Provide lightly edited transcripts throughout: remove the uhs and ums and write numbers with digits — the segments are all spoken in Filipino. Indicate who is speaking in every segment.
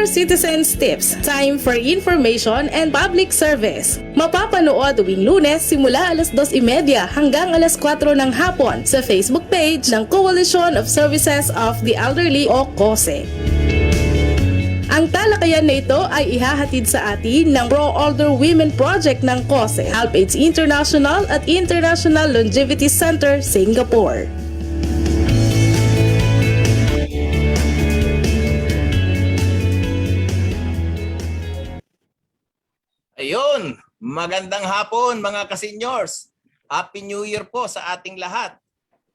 Speaker 1: Senior Citizens Tips, time for information and public service. Mapapanood tuwing Lunes simula alas 2:30 hanggang alas 4 ng hapon sa Facebook page ng Coalition of Services of the Elderly o COSE. Ang talakayan na ito ay ihahatid sa atin ng Pro Older Women Project ng COSE, HelpAge International at International Longevity Center, Singapore.
Speaker 2: Ayun, magandang hapon mga ka-seniors. Happy New Year po sa ating lahat.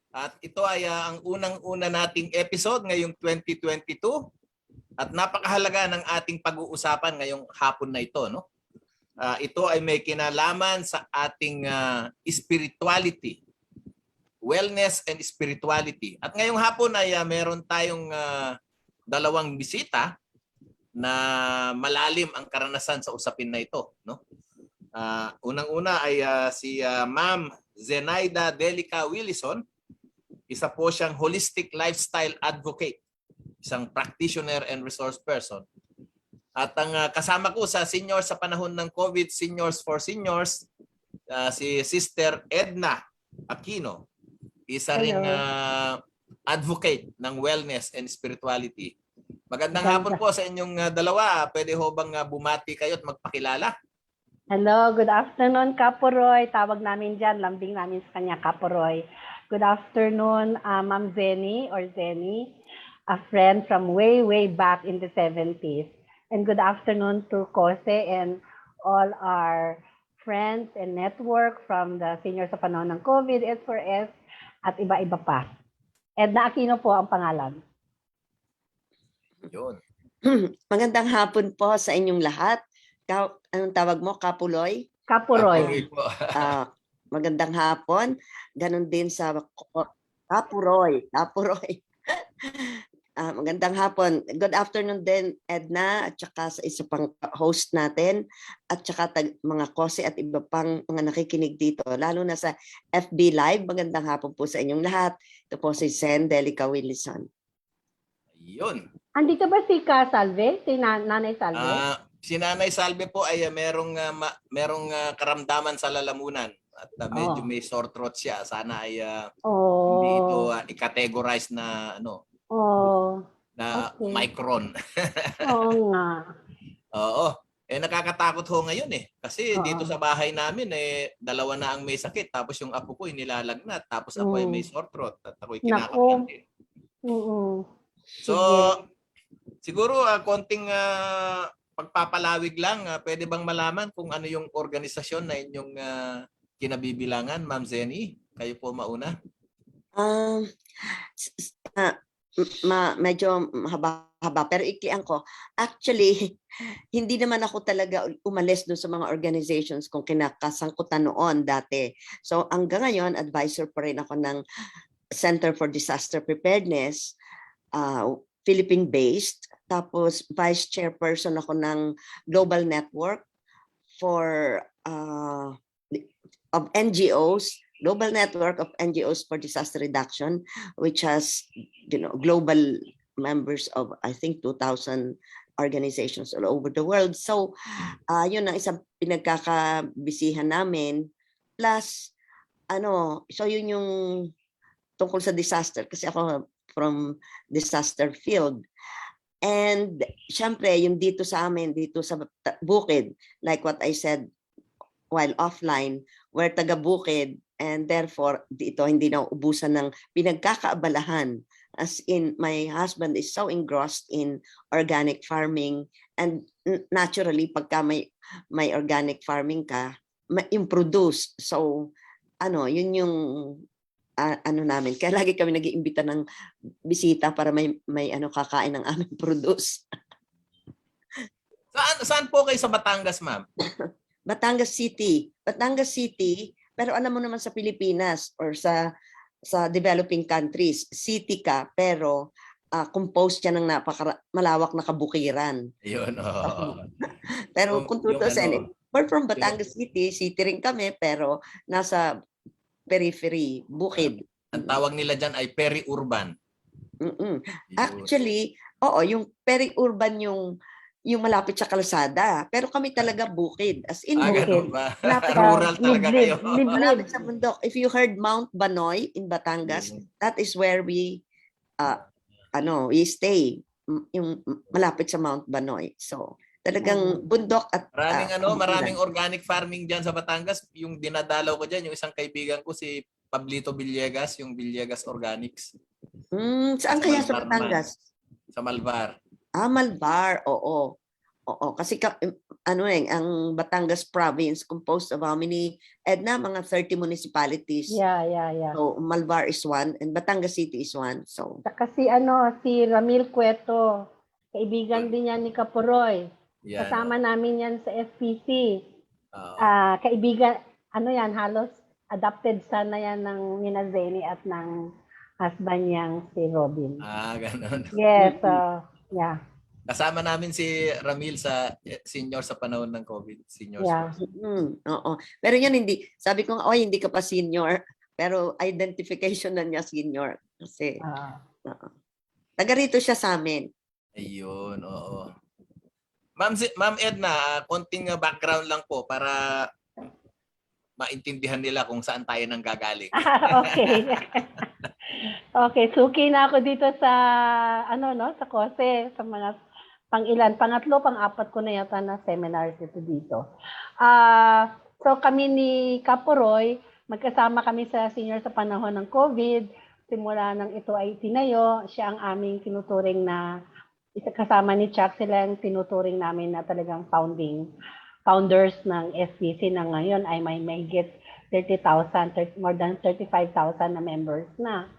Speaker 2: At ito ay ang unang-una nating episode ngayong 2022 at napakahalaga ng ating pag-uusapan ngayong hapon na ito, no? Ito ay may kinalaman sa ating spirituality, wellness and spirituality. At ngayong hapon ay meron tayong dalawang bisita na malalim ang karanasan sa usapin na ito, no? Unang-una ay si Ma'am Zenaida Delica Willison. Isa po siyang holistic lifestyle advocate, isang practitioner and resource person. At ang kasama ko sa seniors sa panahon ng COVID, Seniors for Seniors, si Sister Edna Aquino, isa ring advocate ng wellness and spirituality. Magandang hapon po sa inyong dalawa. Pwede ho bang bumati kayo at magpakilala?
Speaker 3: Hello, good afternoon, Kaporoy. Tawag namin dyan, lambing namin sa kanya, Kaporoy. Good afternoon, Ma'am Zenny or Zenny, a friend from way, way back in the 70s. And good afternoon to COSE and all our friends and network from the seniors sa panahon ng COVID, S4S, at iba-iba pa. Edna Aquino po ang pangalan.
Speaker 2: Yun.
Speaker 4: Magandang hapon po sa inyong lahat. Anong tawag mo? Kapuloy?
Speaker 3: Kaporoy.
Speaker 4: Magandang hapon. Ganon din sa Kapuroy. Kapuroy. Magandang hapon. Good afternoon din, Edna, at saka sa isa pang host natin, at saka mga COSE at iba pang mga nakikinig dito, lalo na sa FB Live. Magandang hapon po sa inyong lahat. Ito po si Zen Delica Willison.
Speaker 2: Yun.
Speaker 3: Andito ba si Ka Salve? Si Nanay Salve?
Speaker 2: Si Nanay Salve po ay merong karamdaman sa lalamunan at medyo may sore throat siya. Sana ay hindi ito i-categorize na micron.
Speaker 3: Oo nga.
Speaker 2: Oo. Nakakatakot ho ngayon kasi dito sa bahay namin dalawa na ang may sakit, tapos yung apo ko nilalagnat, tapos ako ay may sore throat at ako'y kinakabahan din. So siguro konting pagpapalawig lang, pwede bang malaman kung ano yung organisasyon na inyong kinabibilangan, Ma'am Zenny? Kayo po mauna.
Speaker 4: Medyo haba pero iklian ko. Actually, hindi naman ako talaga umalis doon sa mga organizations kung kinakasangkutan noon dati. So hanggang ngayon, advisor pa rin ako ng Center for Disaster Preparedness, Philippine-based. Tapos vice chairperson ako ng Global Network for of NGOs, Global Network of NGOs for Disaster Reduction, which has global members of I think 2,000 organizations all over the world. So yun ang isang pinagkakabisihan namin. Plus so yun yung tungkol sa disaster kasi ako from disaster field. And syempre, yung dito sa amin, dito sa bukid, like what I said while offline, we're taga-bukid and therefore dito hindi na ubusan ng pinagkakaabalahan. As in, my husband is so engrossed in organic farming and naturally, pagka may organic farming ka, yung produce. So, yun yung namin. Kaya lagi kami nag-iimbita ng bisita para may kakain ng aming produce.
Speaker 2: Saan po kayo sa Batangas, Ma'am?
Speaker 4: Batangas City. Batangas City, pero alam mo naman sa Pilipinas or sa developing countries, city ka pero composed siya ng malawak na kabukiran.
Speaker 2: Ayun,
Speaker 4: Pero kung tutusin, we're from Batangas City, city rin kami pero nasa periphery, bukid.
Speaker 2: Ang tawag nila dyan ay peri-urban.
Speaker 4: Actually, oo, yung peri-urban yung yung malapit sa kalsada. Pero kami talaga bukid, as in
Speaker 2: Ganun
Speaker 4: bukid.
Speaker 2: ba?
Speaker 4: Malapit,
Speaker 2: Rural talaga kayo.
Speaker 4: malapit sa bundok. If you heard Mount Banoy in Batangas, that is where we we stay. Yung malapit sa Mount Banoy. So, talagang bundok at
Speaker 2: Maraming organic farming diyan sa Batangas. Yung dinadalaw ko diyan, yung isang kaibigan ko si Pablito Villegas, yung Villegas Organics.
Speaker 4: Saan
Speaker 2: Sa
Speaker 4: kaya sa
Speaker 2: Malvar
Speaker 4: Batangas?
Speaker 2: Sa Malvar.
Speaker 4: Malvar, oo. Oo, kasi ang Batangas province composed of how many, Edna, mga 30 municipalities.
Speaker 3: Yeah.
Speaker 4: So, Malvar is one and Batangas City is one. So,
Speaker 3: Saka si Ramil Cueto, kaibigan din yan ni Kaporoy.
Speaker 2: Yan.
Speaker 3: Kasama namin yan sa FPC.
Speaker 2: Oo.
Speaker 3: Kaibigan, halos adopted sana yan ng Nina Zeni at ng husband niyang si Robin.
Speaker 2: Ganun.
Speaker 3: Yes, yeah.
Speaker 2: Kasama namin si Ramil sa senior sa panahon ng COVID. Senior.
Speaker 3: Yeah.
Speaker 4: oo. Pero yun sabi ko, hindi ka pa senior. Pero identification na niya senior. Kasi, taga rito siya sa amin.
Speaker 2: Ayun, oo. Ma'am Edna, konting background lang po para maintindihan nila kung saan tayo nang gagaling.
Speaker 3: Okay. Okay, suki na ako dito sa sa KOSE, sa mga pangatlo, pang-apat ko na yata na seminars dito. So kami ni Kaporoy, magkasama kami sa senior sa panahon ng COVID. Simula nang ito ay tinayo, siya ang aming tinuturing na kasama ni Chuck, sila ang tinuturing namin na talagang founders ng FPC na ngayon ay may mahigit 30,000, more than 35,000 na members na.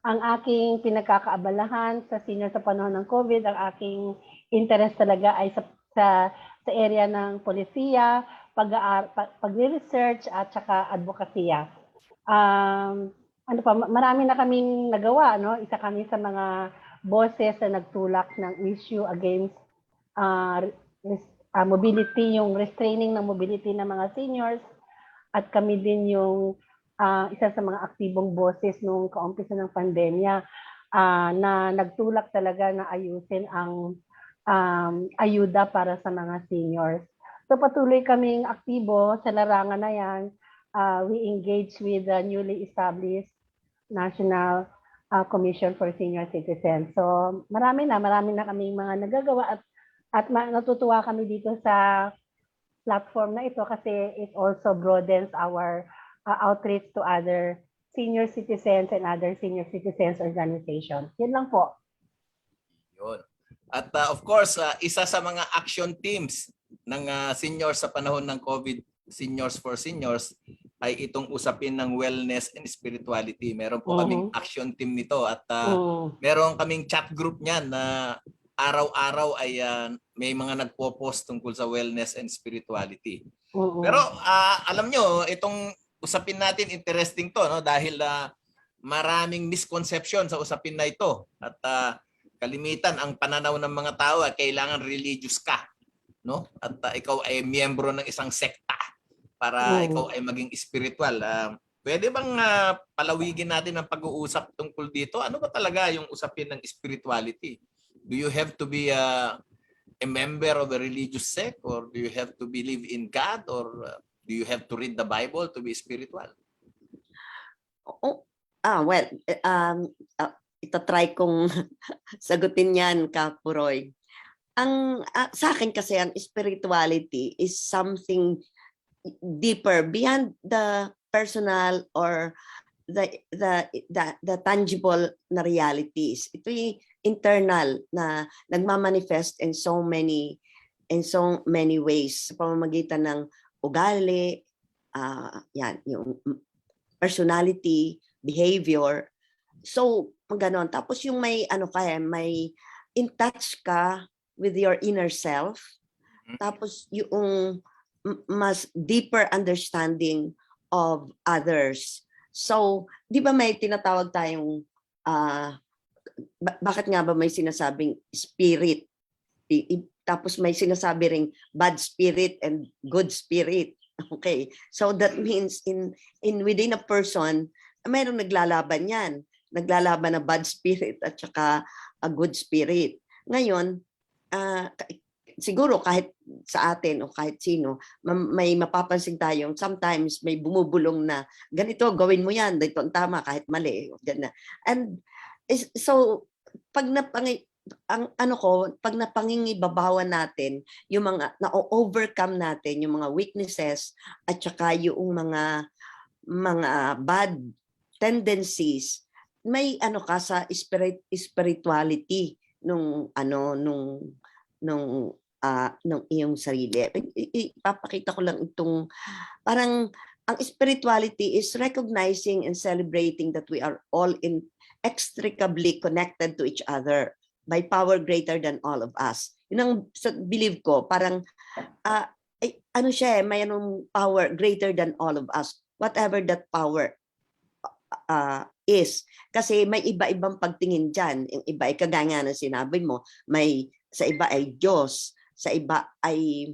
Speaker 3: Ang aking pinagkakaabalahan sa senior sa panahon ng COVID, ang aking interest talaga ay sa area ng polisiya, pag-research at saka advokasya. Marami na kaming nagawa, no? Isa kami sa mga boses na nagtulak ng issue against mobility, yung restraining ng mobility ng mga seniors, at kami din yung isa sa mga aktibong boses nung kaumpisa ng pandemya na nagtulak talaga na ayusin ang ayuda para sa mga seniors. So patuloy kaming aktibo sa larangan na yan. We engage with the newly established National Commission for Senior Citizens. So marami na kaming mga nagagawa at natutuwa kami dito sa platform na ito kasi it also broadens our outreach to other senior citizens and other senior citizens organizations. Yun lang po.
Speaker 2: Yun. At of course, isa sa mga action teams ng seniors sa panahon ng COVID, Seniors for Seniors, ay itong usapin ng wellness and spirituality. Meron po kaming action team nito at meron kaming chat group niyan na araw-araw ay may mga nagpo-post tungkol sa wellness and spirituality. Pero alam nyo, itong usapin natin, interesting to, no? Dahil maraming misconception sa usapin na ito. At kalimitan, ang pananaw ng mga tao ay kailangan religious ka, no? At ikaw ay miyembro ng isang sekta para ikaw ay maging spiritual. Pwede bang palawigin natin ang pag-uusap tungkol dito? Ano ba talaga yung usapin ng spirituality? Do you have to be a member of a religious sect, or do you have to believe in God, or do you have to read the Bible to be spiritual?
Speaker 4: Itatry kong sagutin yan, Kapuroy. Sa akin kasi ang spirituality is something deeper beyond the personal or the tangible na realities. Ito'y internal na nagmamanifest in so many ways sa pamamagitan ng ugali, yung personality, behavior. So, ganon. Tapos yung may may in touch ka with your inner self. Tapos yung mas deeper understanding of others. So, di ba may tinatawag tayong bakit nga ba may sinasabing spirit? Tapos may sinasabi ring bad spirit and good spirit. Okay. So that means in within a person, mayroong naglalaban yan. Naglalaban na bad spirit at saka a good spirit. Ngayon, siguro kahit sa atin o kahit sino, may mapapansin tayong sometimes may bumubulong na ganito, gawin mo yan, dito ang tama kahit mali. Ganyan. And so, pag pag napangingibabawan natin yung mga na-overcome natin yung mga weaknesses at saka yung mga bad tendencies, may ka sa spirituality nung iyong sarili. Ipapakita ko lang itong parang ang spirituality is recognizing and celebrating that we are all inextricably connected to each other by power greater than all of us. Yun ang believe ko, parang may anong power greater than all of us, whatever that power is. Kasi may iba-ibang pagtingin dyan. Yung iba ay kagaya na sinabi mo, sa iba ay Diyos, sa iba ay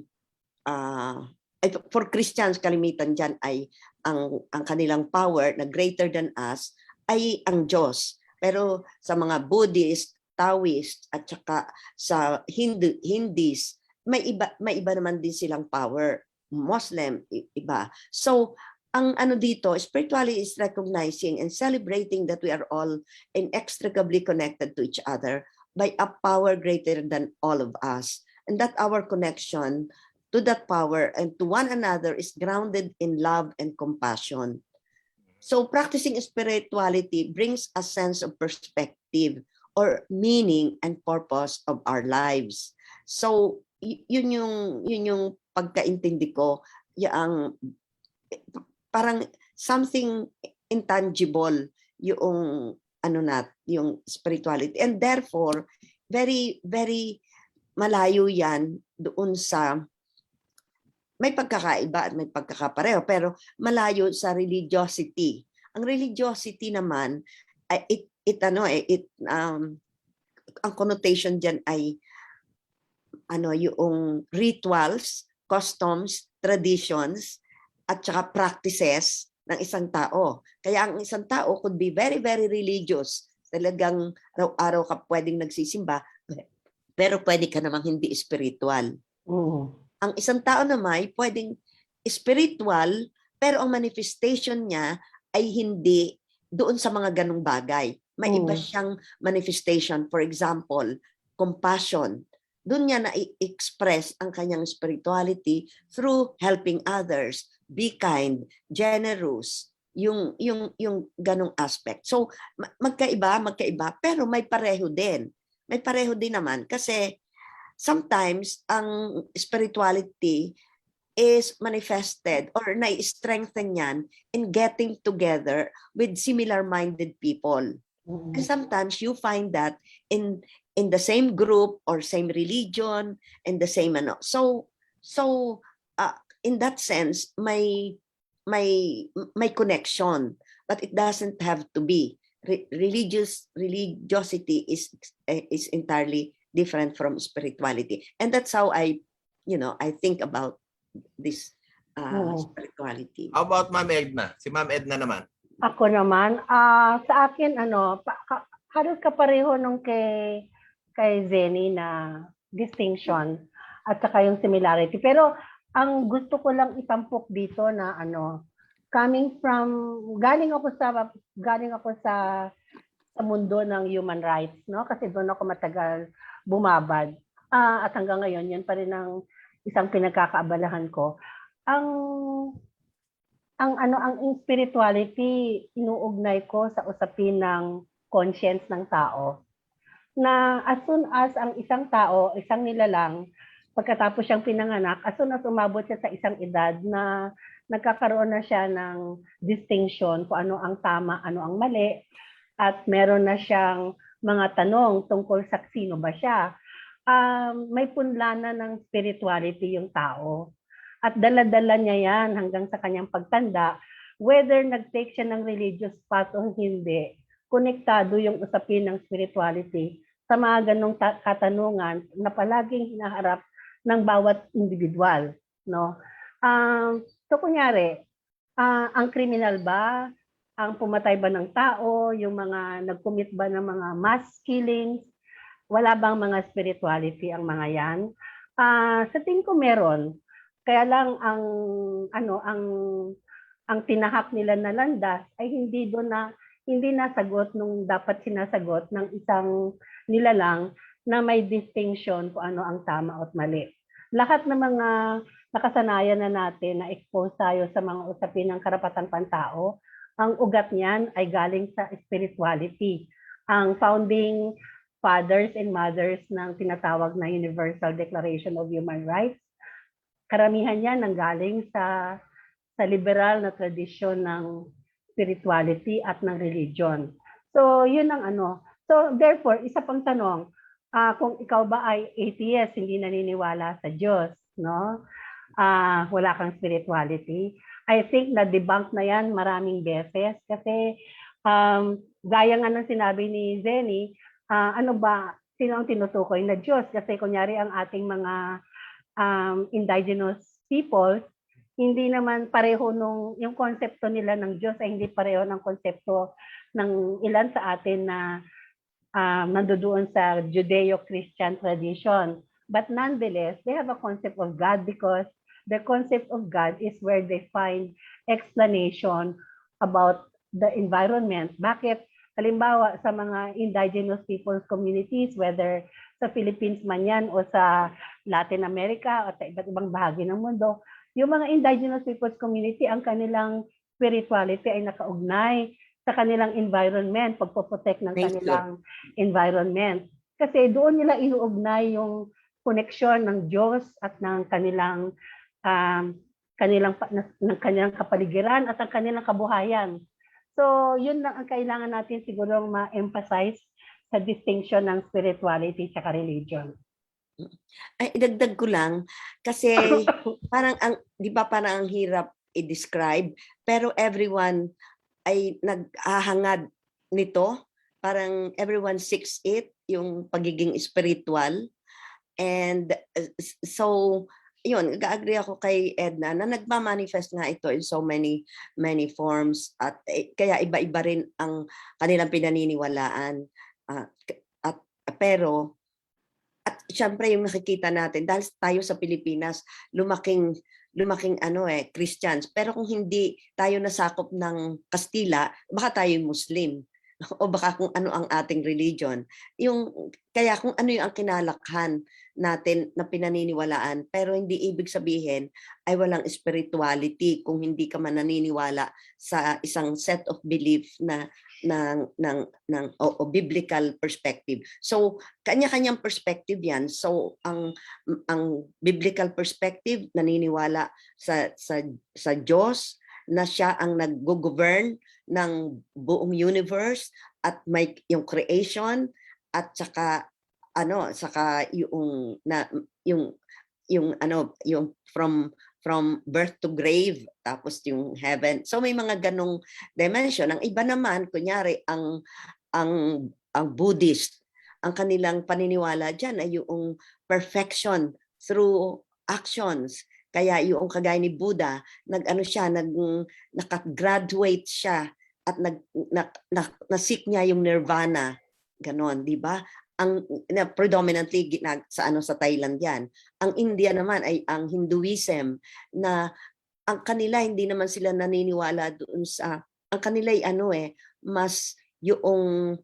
Speaker 4: for Christians kalimitan dyan ay ang kanilang power na greater than us ay ang Diyos. Pero sa mga Buddhist, Taoist at saka sa Hindis, may iba naman din silang power. Muslim, iba. So ang dito, spirituality is recognizing and celebrating that we are all inextricably connected to each other by a power greater than all of us. And that our connection to that power and to one another is grounded in love and compassion. So practicing spirituality brings a sense of perspective or meaning and purpose of our lives. So yun yung pagkaintindi ko, yung parang something intangible yung yung spirituality, and therefore very very malayo yan doon sa may pagkakaiba at may pagkakapareho, pero malayo sa religiosity. Ang religiosity naman ay ang connotation diyan ay yung rituals, customs, traditions at saka practices ng isang tao. Kaya ang isang tao could be very, very religious. Talagang araw-araw ka pwedeng nagsisimba, pero pwede ka namang hindi spiritual. Ang isang tao naman pwedeng spiritual, pero ang manifestation niya ay hindi doon sa mga ganong bagay. May iba siyang manifestation. For example, compassion. Doon niya na-express ang kanyang spirituality through helping others, be kind, generous, yung ganong aspect. So magkaiba, pero may pareho din. May pareho din naman kasi sometimes ang spirituality is manifested or na-strengthen yan in getting together with similar-minded people. And sometimes you find that in the same group or same religion and the same so in that sense may connection, but it doesn't have to be religiosity is entirely different from spirituality, and that's how I think about this spirituality.
Speaker 2: How about Ma'am Edna? Si Ma'am Edna naman.
Speaker 3: Ako naman, sa akin halos kapareho nung kay Zenny na distinction at saka yung similarity. Pero ang gusto ko lang itampok dito na galing ako sa mundo ng human rights, no? Kasi doon ako matagal bumabad. At hanggang ngayon, yan pa rin ang isang pinagkakaabalahan ko. Ang spirituality inuugnay ko sa usapin ng conscience ng tao. Na as soon as ang isang tao, isang nilalang, pagkatapos siyang pinanganak, as soon as umabot siya sa isang edad na nagkakaroon na siya ng distinction kung ano ang tama, ano ang mali, at meron na siyang mga tanong tungkol sa sino ba siya, may punlana ng spirituality yung tao. At dala-dala niya yan hanggang sa kanyang pagtanda, whether nag-take siya ng religious path o hindi, konektado yung usapin ng spirituality sa mga ganong katanungan na palaging hinaharap ng bawat individual, no? So kunyari, ang kriminal ba, ang pumatay ba ng tao, yung mga nag-commit ba ng mga mass killings, wala bang mga spirituality ang mga yan? Sa tingin ko meron. Kaya lang ang tinahak nila na landas ay hindi nasagot nung dapat sinasagot ng isang nilalang na may distinction kung ano ang tama at mali. Lahat ng mga nakasanayan na natin na expose tayo sa mga usapin ng karapatan pantao, ang ugat niyan ay galing sa spirituality. Ang founding fathers and mothers ng tinatawag na Universal Declaration of Human Rights, karamihan yan nanggaling sa liberal na tradisyon ng spirituality at ng religion. So, yun ang ano. So, therefore, isa pang tanong, kung ikaw ba ay atheist, hindi naniniwala sa Diyos, no? Wala kang spirituality. I think na-debunk na yan maraming beses kasi gaya nga ng sinabi ni Zenny, sino ang tinutukoy na Diyos? Kasi kunyari ang ating mga indigenous people, hindi naman pareho yung konsepto nila ng Diyos ay hindi pareho ng konsepto ng ilan sa atin na nandoon sa Judeo-Christian tradition. But nonetheless, they have a concept of God because the concept of God is where they find explanation about the environment. Bakit? Halimbawa, sa mga indigenous peoples communities, whether sa Philippines man yan o sa Latin America o sa iba't ibang bahagi ng mundo, yung mga indigenous peoples community, ang kanilang spirituality ay nakaugnay sa kanilang environment, pagpoprotect ng kanilang environment. Kasi doon nila inuugnay yung koneksyon ng Diyos at ng kanilang kapaligiran at ang kanilang kabuhayan. So, yun lang ang kailangan natin siguro ma-emphasize sa distinction ng spirituality at religion.
Speaker 4: Ay, idagdag ko lang kasi parang di ba parang ang hirap i-describe, pero everyone ay naghahangad nito, parang everyone seeks it, yung pagiging spiritual. And so yun, nag-agree ako kay Edna na nagma-manifest nga ito in so many forms at kaya iba-iba rin ang kanilang pinaniniwalaan. Pero at syempre yung nakikita natin dahil tayo sa Pilipinas lumaking Christians, pero kung hindi tayo nasakop ng Kastila, baka tayo Muslim o baka kung ano ang ating religion. Kaya kung ano yung ang kinalakhan natin na pinaniniwalaan, pero hindi ibig sabihin ay walang spirituality kung hindi ka man naniniwala sa isang set of belief na o biblical perspective. So kanya-kanyang perspective yan. So ang biblical perspective naniniwala sa Diyos na siya ang nag-govern ng buong universe at may yung creation at saka yung from birth to grave, tapos yung heaven. So may mga ganong dimension. Ang iba naman, kunyari ang Buddhist, ang kanilang paniniwala diyan ay yung perfection through actions. Kaya yung kagaya ni Buddha, nakagraduate siya at nasik niya yung nirvana. Ganon, di ba? Predominantly sa Thailand yan. Ang India naman ay ang Hinduism na ang kanila hindi naman sila naniniwala doon sa ang kanila ay mas yung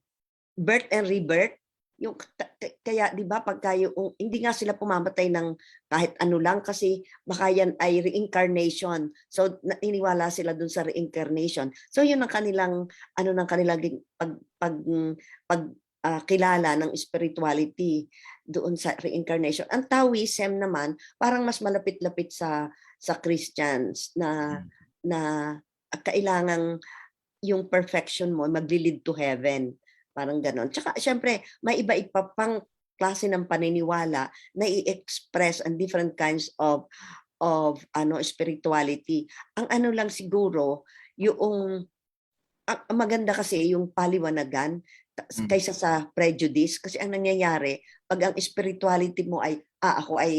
Speaker 4: birth and rebirth yung kaya di ba pagka yung hindi nga sila pumamatay ng kahit ano lang kasi baka yan ay reincarnation. So naniniwala sila doon sa reincarnation. So yun ang kanilang ng kanilang kilala ng spirituality doon sa reincarnation. Ang Taoism naman parang mas malapit-lapit sa Christians na kailangang yung perfection mo magli-lead to heaven, parang ganon. Tsaka syempre may iba-iba pang klase ng paniniwala na i-express ang different kinds of spirituality. Ang lang siguro yung maganda kasi yung paliwanagan kaysa sa prejudice, kasi ang nangyayari pag ang spirituality mo ay ako ay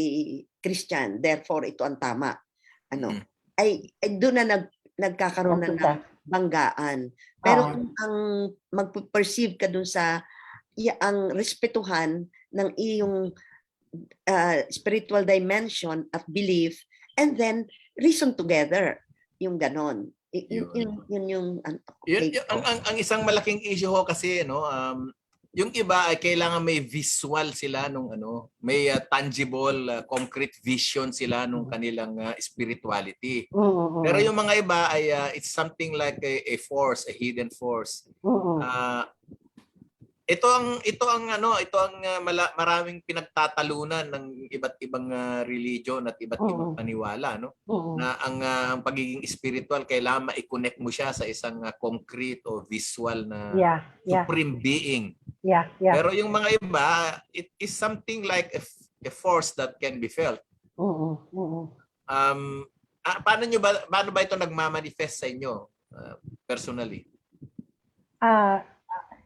Speaker 4: Christian therefore ito ang tama ay doon na nagkakaroon na ng banggaan. Pero kung ang magpe-perceive ka doon sa ang respetuhan ng iyong spiritual dimension at belief, and then reason together, yung ganon. Yun yung take ko.
Speaker 2: Ang isang malaking issue ho kasi yung iba ay kailangan may visual sila nung may tangible concrete vision sila nung kanilang spirituality. Pero yung mga iba ay it's something like a force, a hidden force. Ito ang maraming pinagtatalunan ng iba't ibang religion at iba't ibang paniwala, no? Na ang pagiging spiritual kailangan ma-connect mo siya sa isang concrete o visual na supreme being. Pero yung mga iba, it is something like a force that can be felt. Paano ba ito nagmamanifest sa inyo personally?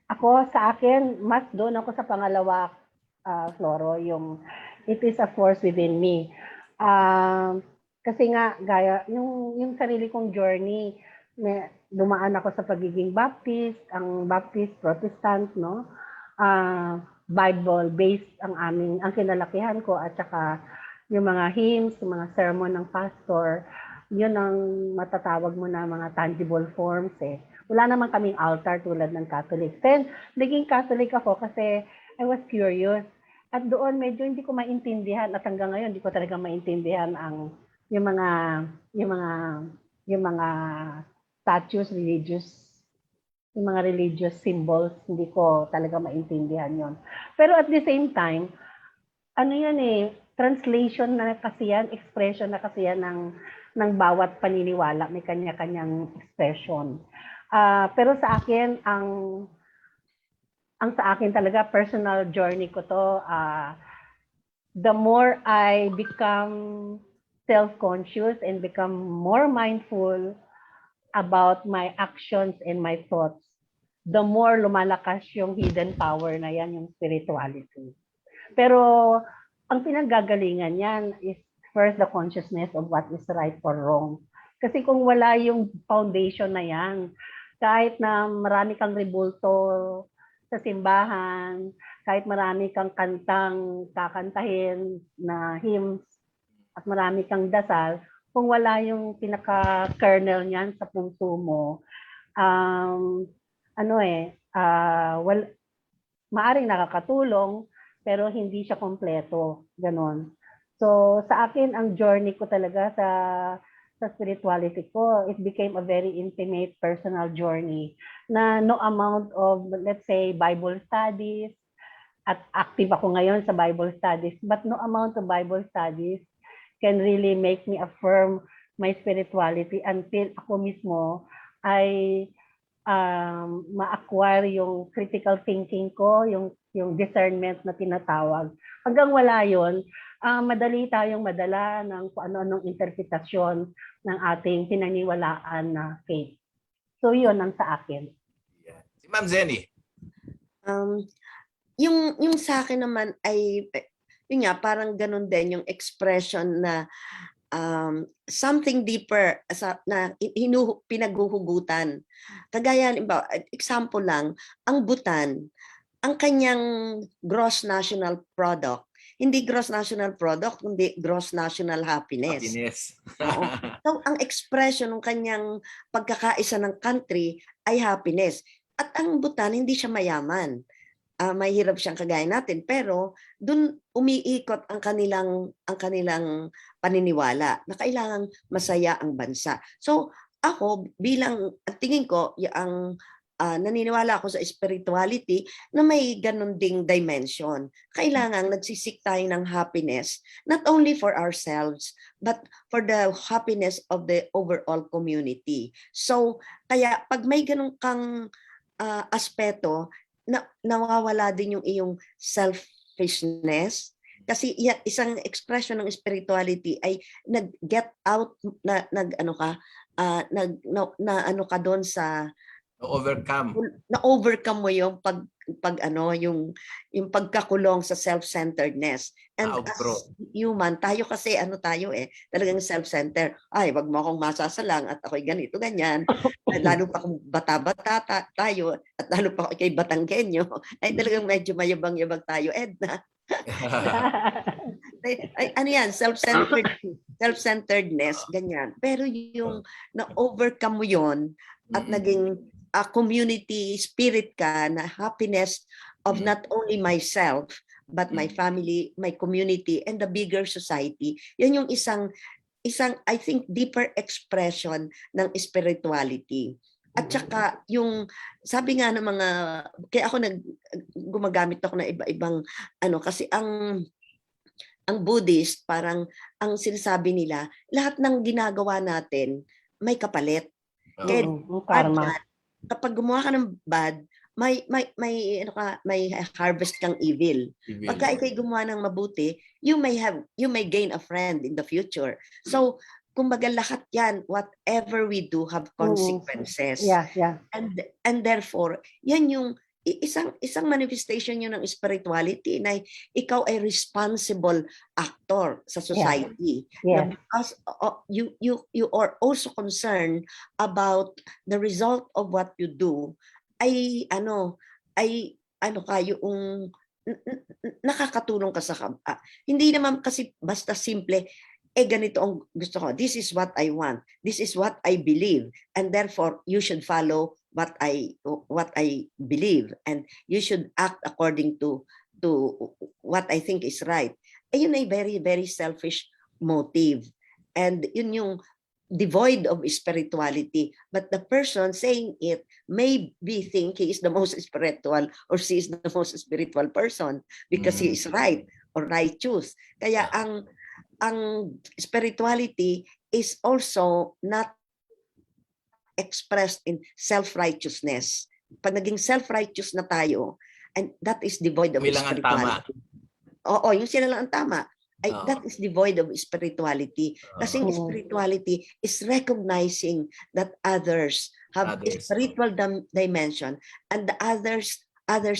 Speaker 3: Ako, sa akin, mas doon ako sa pangalawa, Floro, yung it is a force within me. Kasi nga, gaya, yung sarili kong journey, dumaan ako sa pagiging Baptist, ang Baptist, Protestant, no? Bible-based ang kinalakihan ko, at saka yung mga hymns, yung mga sermon ng pastor, yun ang matatawag mo na mga tangible forms eh. Wala naman kaming altar tulad ng Catholic. Then, naging Catholic ako kasi I was curious. At doon medyo hindi ko maintindihan, at hanggang ngayon hindi ko talaga maintindihan yung mga statues, yung mga religious symbols, hindi ko talaga maintindihan yon. Pero at the same time, translation na kasi yan, expression na kasi yan ng bawat paniniwala, may kanya-kanyang expression. Pero sa akin, ang sa akin talaga, personal journey ko to, the more I become self-conscious and become more mindful about my actions and my thoughts, the more lumalakas yung hidden power na yan, yung spirituality. Pero ang pinanggagalingan yan is first the consciousness of what is right or wrong. Kasi kung wala yung foundation na yan, kahit na marami kang rebulto sa simbahan, kahit marami kang kakantahin na hymns, at marami kang dasal, kung wala yung pinaka-kernel niyan sa puso mo, maaring nakakatulong, pero hindi siya kompleto. Ganon. So, sa akin, ang journey ko talaga sa spirituality ko, it became a very intimate personal journey na no amount of, let's say, Bible studies, at active ako ngayon sa Bible studies, but no amount of Bible studies can really make me affirm my spirituality until ako mismo ay ma-acquire yung critical thinking ko, yung discernment na tinatawag. Hanggang wala yon, madali tayong madala ng kung ano-anong interpretasyon ng ating pinaniwalaan na faith. So yun ang sa akin.
Speaker 2: Si Ma'am Zenny.
Speaker 4: Yung sa akin naman ay, yun nga, parang ganun din yung expression na something deeper na pinaghuhugutan. Kagaya, example lang, ang Bhutan, ang kanyang gross national product, hindi gross national product, kundi gross national happiness. Oo. So, ang expression ng kanyang pagkakaisa ng country ay happiness. At ang Bhutan, hindi siya mayaman. Mahirap siyang kagaya natin, pero dun umiikot ang kanilang paniniwala na kailangan masaya ang bansa. So ako tingin ko, naniniwala ako sa spirituality na may ganun ding dimension. Kailangan nagsisik tayo ng happiness, not only for ourselves, but for the happiness of the overall community. So kaya pag may ganun kang aspeto, nawawala din yung iyong selfishness, kasi isang expression ng spirituality ay nag-get out na ano ka doon sa
Speaker 2: overcome.
Speaker 4: na-overcome mo yung pag yung pagkakulong sa self-centeredness. And
Speaker 2: Bro.
Speaker 4: as human, tayo kasi tayo talagang self-centered. Ay, wag mo akong masasalang at ako'y ganito, ganyan. Lalo pa kung bata-bata tayo at lalo pa kay Batanggenyo, ay talagang medyo mayabang-yabang tayo, Edna. Ano yan, self-centeredness, ganyan. Pero yung na-overcome mo yon at naging community spirit ka, na happiness of not only myself, but my family, my community, and the bigger society. Yan yung isang I think, deeper expression ng spirituality. At saka yung, sabi nga ng mga, kaya ako gumagamit ako ng iba-ibang, kasi ang Buddhist, parang ang sinasabi nila, lahat ng ginagawa natin may kapalit. Kaya
Speaker 3: karma.
Speaker 4: kapag gumawa ka ng bad, may harvest kang evil. Pagka ikay gumawa ng mabuti, you may gain a friend in the future. So, kumbaga lahat yan, whatever we do have consequences.
Speaker 3: Yeah.
Speaker 4: And therefore, yan yung isang manifestation yun ng spirituality, na ikaw ay responsible actor sa society.
Speaker 3: Yeah.
Speaker 4: Because you are also concerned about the result of what you do, ay yung nakakatulong ka sa hindi naman kasi basta simple ganito ang gusto ko, this is what I want, this is what I believe, and therefore you should follow what I believe, and you should act according to what I think is right. Yun ay very, very selfish motive, and yun yung devoid of spirituality. But the person saying it may think he is the most spiritual, or she is the most spiritual person because he is right or righteous. Kaya ang spirituality is also not expressed in self-righteousness. Pag naging self-righteous na tayo, and that is devoid of spirituality. Oo, yung sila lang ang tama. That is devoid of spirituality. Kasi spirituality is recognizing that others have a spiritual dimension, and the others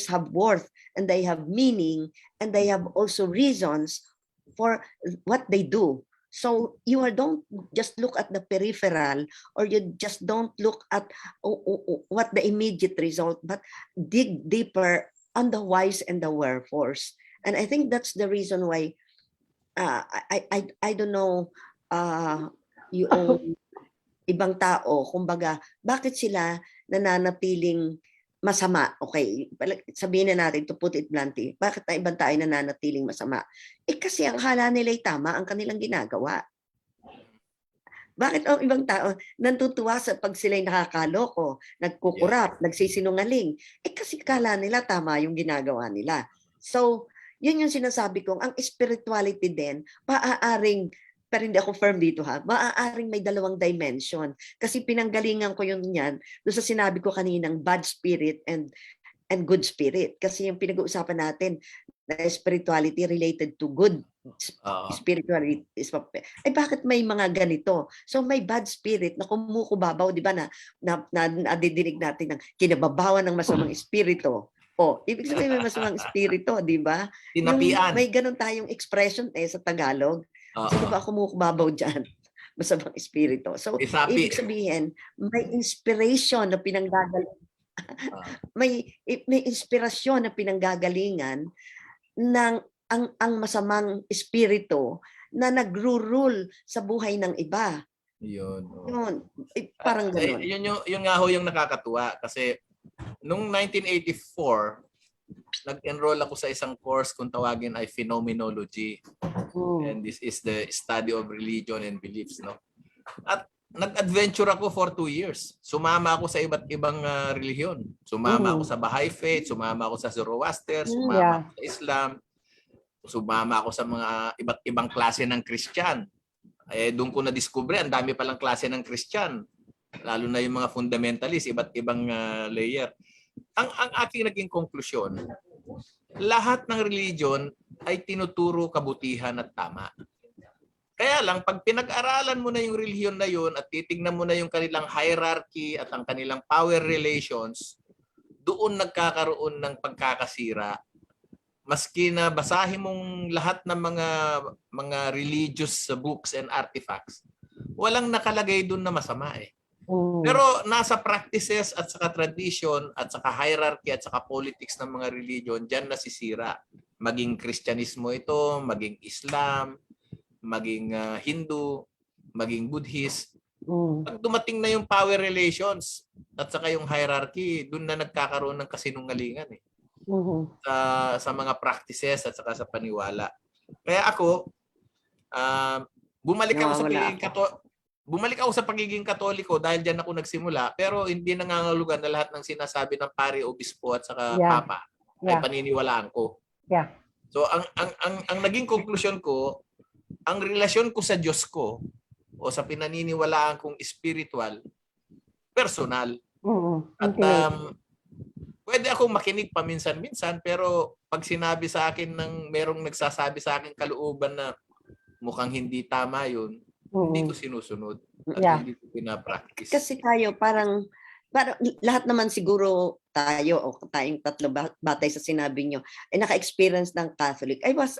Speaker 4: have worth, and they have meaning, and they have also reasons for what they do. So you don't just look at the peripheral, or you just don't look at what the immediate result, but dig deeper on the whys and the wherefores. And I think that's the reason why I don't know, yung ibang tao, kumbaga, bakit sila nananatiling masama? Okay, sabihin na natin, to put it bluntly, bakit na ibang tayo nananatiling masama? Kasi ang akala nila'y tama ang kanilang ginagawa. Bakit ang ibang tao nantutuwa sa pag sila'y nakakaloko, nagkukurap, nagsisinungaling? Kasi akala nila tama yung ginagawa nila. So, yun yung sinasabi kong, ang spirituality din, maaaring, pero hindi ako firm dito maaaring may dalawang dimension. Kasi pinanggalingan ko yun yan doon sa sinabi ko kaninang bad spirit and good spirit. Kasi yung pinag-uusapan natin na spirituality related to good spirituality. Bakit may mga ganito? So may bad spirit na kumukubabaw, di ba, na nadidinig natin ng kinababawan ng masamang espiritu. Ibig sabihin may masamang espiritu, di ba?
Speaker 2: Tinapian.
Speaker 4: May ganun tayong expression sa Tagalog. Sino ba kumukubabaw dyan? Masamang espiritu. So, ibig sabihin, may inspiration na may inspirasyon na pinanggagalingan ng ang masamang espiritu na nagro-rule sa buhay ng iba.
Speaker 2: Yun.
Speaker 4: Parang gano'n.
Speaker 2: Yun nga ho yung nakakatuwa kasi noong 1984, nag-enroll ako sa isang course kung tawagin ay Phenomenology. And this is the study of religion and beliefs, no? At nag-adventure ako for 2 years. Sumama ako sa iba't ibang relihiyon. Sumama ako sa Baha'i faith, sumama ako sa Zoroaster, sumama ako sa Islam, sumama ako sa mga iba't ibang klase ng Christian. Doon ko na-discover, ang dami palang klase ng Christian. Lalo na yung mga fundamentalist, iba't ibang layer. Ang aking naging konklusyon, lahat ng religion ay tinuturo kabutihan at tama. Kaya lang, pag pinag-aralan mo na yung relihiyon na yun at titignan mo na yung kanilang hierarchy at ang kanilang power relations, doon nagkakaroon ng pagkakasira. Maski na basahin mong lahat ng mga religious books and artifacts, walang nakalagay doon na masama eh. Pero nasa practices at saka tradition at saka hierarchy at saka politics ng mga religion, diyan nasisira. Maging Kristyanismo ito, maging Islam, maging Hindu, maging Buddhist. Pag dumating na yung power relations at saka yung hierarchy, doon na nagkakaroon ng kasinungalingan eh. Sa mga practices at saka sa paniwala. Kaya ako, bumalik ako sa pagiging Katoliko dahil diyan ako nagsimula, pero hindi nangangahulugan na lahat ng sinasabi ng pari, obispo at saka papa ay paniniwalaan ko.
Speaker 3: Yeah.
Speaker 2: So ang naging konklusyon ko, ang relasyon ko sa Diyos ko o sa pinaniniwalaan kong spiritual, personal. At pwede akong makinig paminsan-minsan, pero pag sinabi sa akin ng merong nagsasabi sa akin kalooban na mukhang hindi tama yun, hindi ko sinusunod at hindi ko pinapractice.
Speaker 4: Kasi tayo parang lahat naman siguro tayo o tayong tatlo batay sa sinabi nyo ay naka-experience ng Catholic. I was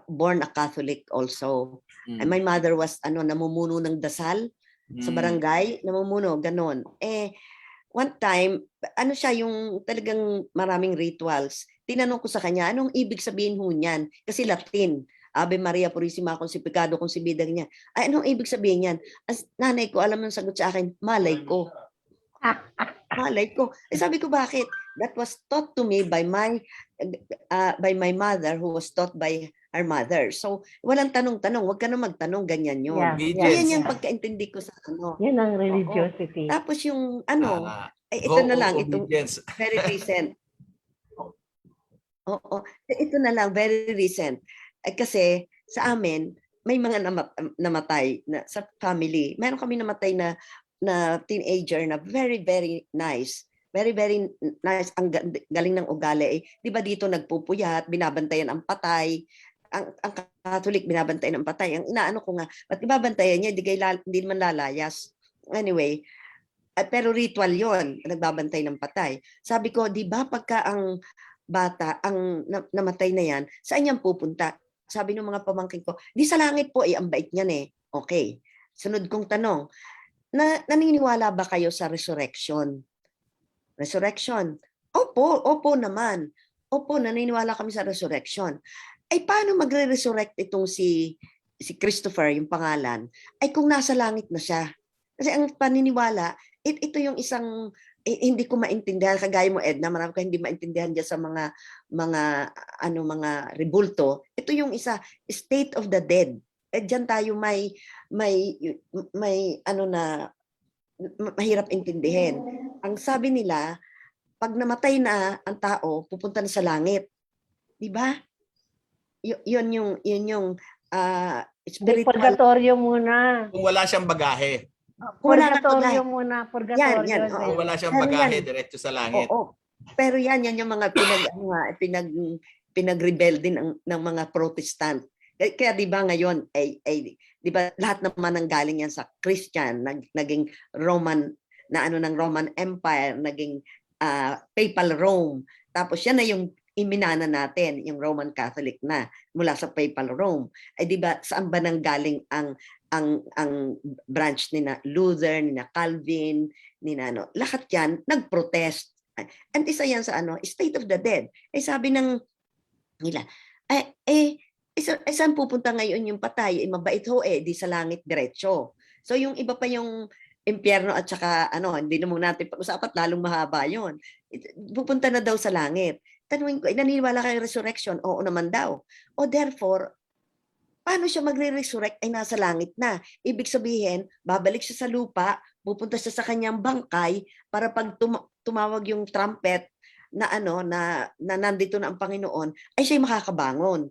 Speaker 4: born a Catholic also. And my mother was namumuno ng dasal sa barangay, namumuno ganon. One time, siya yung talagang maraming rituals. Tinanong ko sa kanya, anong ibig sabihin ho niyan? Kasi Latin. Ave Maria Purissima Concepicado Concebida niya. Ay, anong ibig sabihin niyan? As nanay ko, alam mo sagot sa akin, malay ko. Malay ko. Sabi ko, bakit? That was taught to me by my mother who was taught by her mother. So, walang tanong-tanong. Huwag ka na magtanong, ganyan yun. Yan yung pagkaintindi ko sa
Speaker 3: Yan ang religiosity.
Speaker 4: Tapos yung ito na lang, itong very recent. Ito na lang, very recent. Kasi sa amin, may mga namatay na sa family. Meron kami namatay na teenager na very, very nice. Very, very nice. Ang galing ng ugali. 'Di ba dito nagpupuyat, binabantayan ang patay. Ang Catholic binabantayan ang patay. Ang inaano ko nga, ba't ibabantayan niya? Hindi naman lalayas. Anyway, pero ritual 'yon, nagbabantay ng patay. Sabi ko, 'di ba pagka ang bata, ang namatay na yan, saan yan pupunta? Sabi ng mga pamangkin ko, di sa langit po, ang bait niyan eh. Okay. Sunod kong tanong, naniniwala ba kayo sa resurrection? Resurrection? Opo naman. Opo, naniniwala kami sa resurrection. Ay paano magre-resurrect itong si Christopher, yung pangalan? Ay kung nasa langit na siya. Kasi ang paniniwala, ito yung isang hindi ko maintindihan, kagaya mo Edna, marami ka hindi maintindihan diyan sa mga rebulto. Ito yung isa, state of the dead. Diyan tayo may mahirap intindihin. Ang sabi nila, pag namatay na ang tao, pupunta na sa langit. 'Di ba? Yun yung spiritual.
Speaker 3: Purgatorio muna.
Speaker 2: Kung wala siyang bagahe.
Speaker 3: Purgatorio muna, purgatorio.
Speaker 4: Yan.
Speaker 2: Kung wala siyang bagahe, diretso sa langit.
Speaker 4: Oo. Pero yan yung mga pinag-rebel din ng mga Protestant. Kaya 'di ba ngayon ay 'di ba lahat naman ng galing yan sa Christian, naging Roman ng Roman Empire, naging Papal Rome. Tapos yan na yung iminana natin, yung Roman Catholic na mula sa Papal Rome. Ay 'di ba saan ba nang galing ang branch ni na Luther, ni na Calvin, ni na lahat yan nagprotest. And isa yan sa state of the dead. Sabi ng nila, saan pupunta ngayon yung patay? Mabait ho di sa langit diretso. So yung iba pa yung impyerno at saka hindi naman natin pag-usapan, lalong mahaba yon. Pupunta na daw sa langit. Tanungin ko, naniniwala kayo resurrection? Oo naman daw. O therefore, paano siya magre-resurrect ay nasa langit na? Ibig sabihin, babalik siya sa lupa, pupunta siya sa kanyang bangkay para pag tumawag yung trumpet na nandito na ang Panginoon, ay siya makakabangon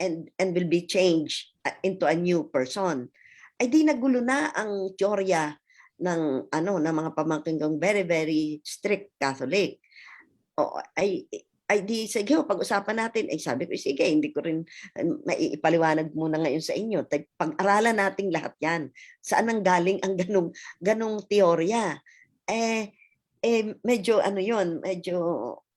Speaker 4: and will be changed into a new person. Ay di nagulo na ang teorya ng mga pamangkin kong very, very strict Catholic. ay di sige, pag-usapan natin. Ay sabi ko, sige, hindi ko rin maiipaliwanag muna ngayon sa inyo. Pag-aralan natin lahat yan. Saan ang galing ang ganong teorya? Medyo ano yon, medyo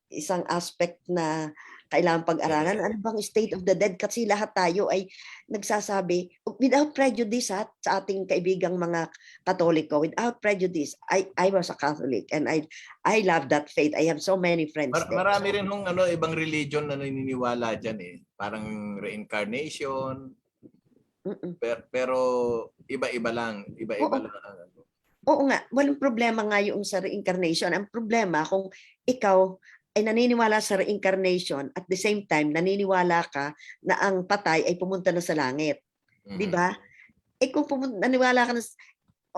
Speaker 4: isang aspect na kailangan pag-aralan. Ano bang state of the dead? Kasi lahat tayo ay nagsasabi, without prejudice sa ating kaibigang mga Katoliko, without prejudice, I was a Catholic and I love that faith. I have so many friends there.
Speaker 2: Marami rin hong ibang religion na naniniwala dyan eh. Parang reincarnation. Pero iba-iba lang. Iba-iba lang.
Speaker 4: Oo nga, walang problema nga yung sa reincarnation. Ang problema kung ikaw ay naniniwala sa reincarnation at the same time naniniwala ka na ang patay ay pumunta na sa langit. Di ba? Kung naniwala ka na,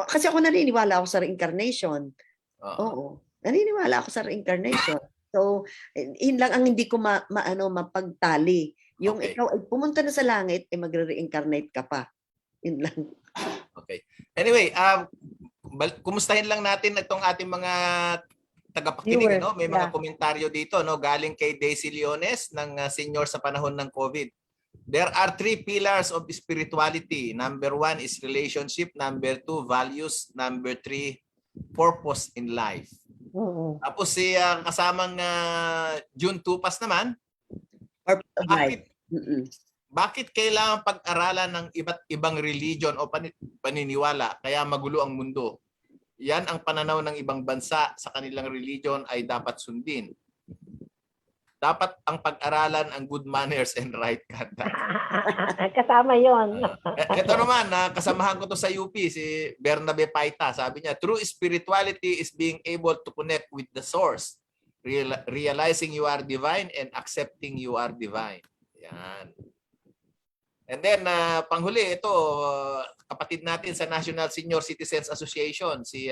Speaker 4: kasi ako naniniwala ako sa reincarnation. Oo. Naniniwala ako sa reincarnation. So, yun lang ang hindi ko mapagtali. Yung ikaw ay pumunta na sa langit, ay magre-reincarnate ka pa. Yun lang.
Speaker 2: Okay. Anyway, kumustahin lang natin itong ating mga tagapakinig, no? May mga komentaryo dito, no? Galing kay Daisy Leones ng senior sa panahon ng COVID. There are 3 pillars of spirituality. Number 1 is relationship, number 2 values, number 3 purpose in life. Tapos si kasamang June Tupas naman,
Speaker 4: Purpose of life.
Speaker 2: Bakit kailangan pag-aralan ng iba't ibang religion o paniniwala kaya magulo ang mundo? Yan ang pananaw ng ibang bansa sa kanilang religion ay dapat sundin. Dapat ang pag-aralan ang good manners and right conduct.
Speaker 3: Kasama yon.
Speaker 2: Ito naman, kasamahan ko to sa UP, si Bernabe Paita. Sabi niya, true spirituality is being able to connect with the source, realizing you are divine and accepting you are divine. Yan. And then, panghuli, ito, kapatid natin sa National Senior Citizens Association, si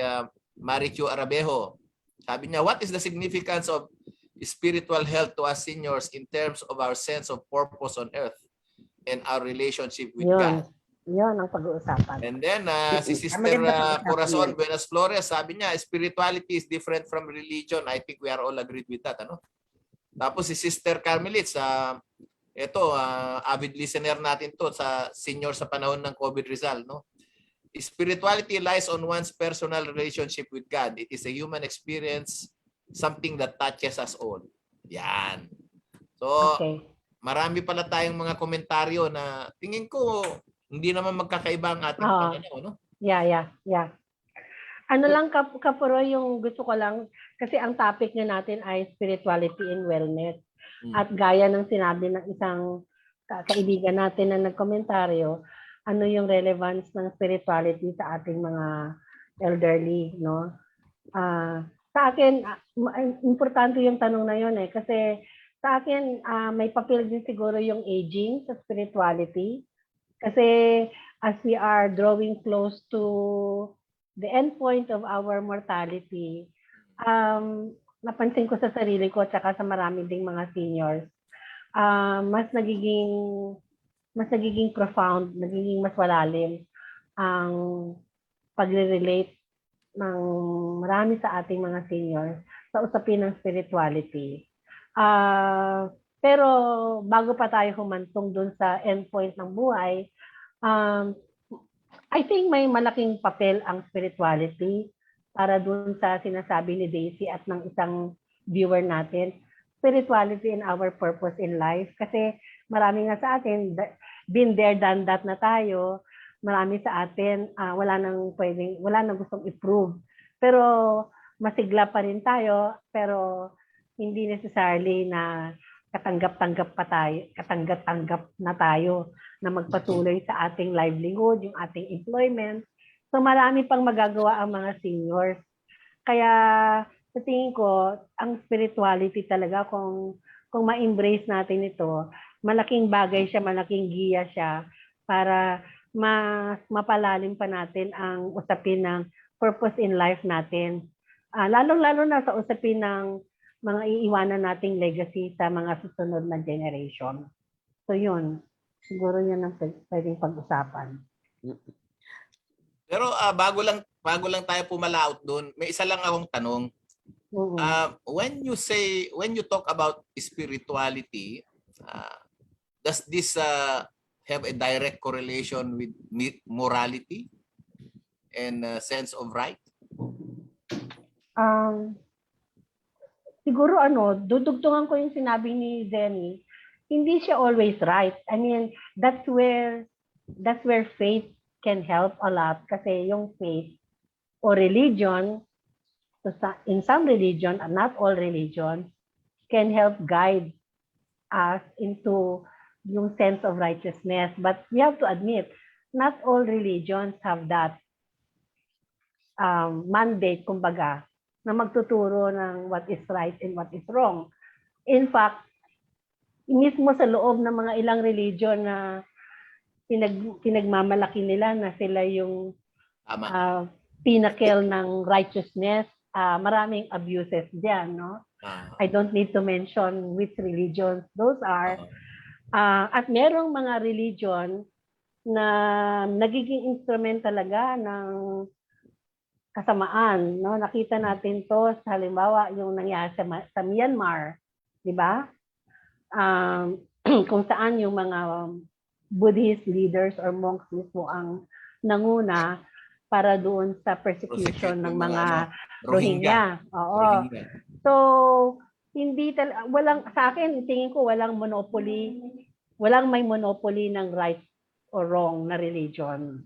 Speaker 2: Marichu Arabejo. Sabi niya, what is the significance of spiritual health to us seniors in terms of our sense of purpose on earth and our relationship with God?
Speaker 3: Yun ang pag-uusapan.
Speaker 2: And then, si Sister Corazon Buenas Flores, sabi niya, spirituality is different from religion. I think we are all agreed with that. Ano? Tapos si Sister Carmelitz, ito, avid listener natin to sa senior sa panahon ng COVID Rizal, no? Spirituality lies on one's personal relationship with God. It is a human experience, something that touches us all. Yan. So, marami pala tayong mga komentaryo na tingin ko hindi naman magkakaiba ang ating pananaw, no? Yeah.
Speaker 3: Ano lang, Kapuro, yung gusto ko lang, kasi ang topic nga natin ay spirituality and wellness. At gaya ng sinabi ng isang kaibigan natin na nagkomentaryo, ano yung relevance ng spirituality sa ating mga elderly, no? Sa akin, importante yung tanong na yun eh. Kasi sa akin, may papel din siguro yung aging sa spirituality. Kasi as we are drawing close to the end point of our mortality, napansin ko sa sarili ko at saka sa marami ding mga seniors, mas nagiging profound, nagiging mas malalim ang pagre-relate ng marami sa ating mga seniors sa usapin ng spirituality. Pero bago pa tayo humantong dun sa endpoint ng buhay, I think may malaking papel ang spirituality para dun sa sinasabi ni Daisy at ng isang viewer natin, spirituality and our purpose in life. Kasi marami nga sa atin, been there, done that na tayo. Marami sa atin, wala nang gustong i-prove. Pero masigla pa rin tayo, pero hindi necessarily na katanggap-tanggap na tayo na magpatuloy sa ating livelihood, yung ating employment. So marami pang magagawa ang mga seniors. Kaya sa tingin ko, ang spirituality talaga, kung ma-embrace natin ito, malaking bagay siya, malaking giya siya para mas mapalalim pa natin ang usapin ng purpose in life natin. Lalong-lalo na sa usapin ng mga iiwanan nating legacy sa mga susunod na generation. So yun, siguro yan ang pwedeng pag-usapan.
Speaker 2: Pero bago lang tayo pumalaot doon, may isa lang akong tanong.
Speaker 3: Oo.
Speaker 2: When you talk about spirituality, does this have a direct correlation with morality and sense of right?
Speaker 3: Siguro dudugtungan ko yung sinabi ni Zenny, hindi siya always right. I mean, that's where faith can help a lot kasi yung faith or religion, in some religion, and not all religion, can help guide us into yung sense of righteousness. But we have to admit, not all religions have that mandate, kumbaga, na magtuturo ng what is right and what is wrong. In fact, mismo sa loob ng mga ilang religion na pinagmamalaki nila na sila yung pinnacle ng righteousness, maraming abuses diyan, no? I don't need to mention which religions those are. At merong mga religion na nagiging instrument talaga ng kasamaan, no? Nakita natin to sa halimbawa yung nangyari sa Myanmar, di ba? Kung saan yung mga Buddhist leaders or monks mismo ang nanguna para doon sa persecution ng mga Rohingya. Oo.
Speaker 2: Rohingya.
Speaker 3: So, walang, sa akin, tingin ko walang may monopoly ng right or wrong na religion.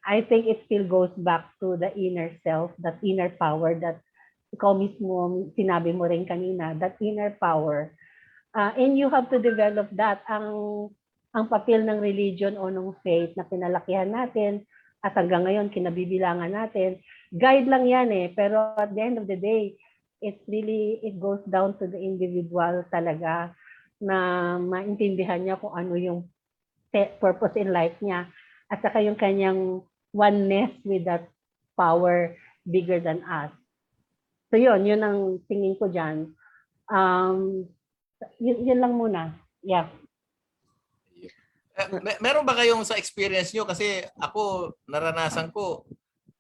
Speaker 3: I think it still goes back to the inner self, that inner power that ikaw mismo, sinabi mo rin kanina, that inner power. And you have to develop that. Ang papel ng religion o ng faith na pinalakihan natin at hanggang ngayon kinabibilangan natin, guide lang yan eh. Pero at the end of the day, it goes down to the individual talaga na maintindihan niya kung ano yung purpose in life niya at saka yung kanyang oneness with that power bigger than us. So yun ang tingin ko dyan. Yun lang muna. Yeah.
Speaker 2: Meron ba kayong sa experience nyo? Kasi ako, naranasan ko,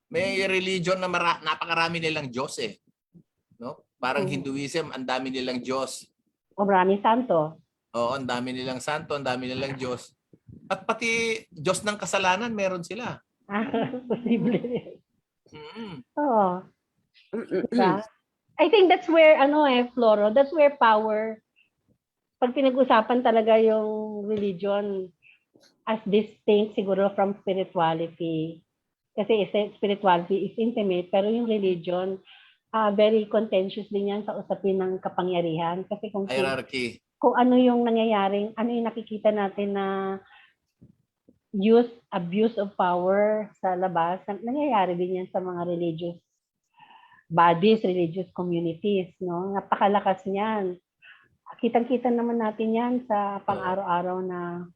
Speaker 2: may religion na napakarami nilang Diyos eh. No? Parang Hinduism, ang dami nilang Diyos.
Speaker 3: O maraming santo.
Speaker 2: Oo, ang dami nilang santo, ang dami nilang Diyos. At pati Diyos ng kasalanan, meron sila.
Speaker 3: Posible. Oo.
Speaker 4: Mm-mm.
Speaker 3: I think that's where, Floro, that's where power, pag pinag-usapan talaga yung religion as distinct siguro from spirituality. Kasi spirituality is intimate, pero yung religion, very contentious din yan sa usapin ng kapangyarihan. Kasi
Speaker 2: Hierarchy.
Speaker 3: Kung ano yung nangyayaring, ano yung nakikita natin na abuse of power sa labas, nangyayari din yan sa mga religious bodies, religious communities, no? Napakalakas niyan. Kitang-kita naman natin yan sa pang-araw-araw na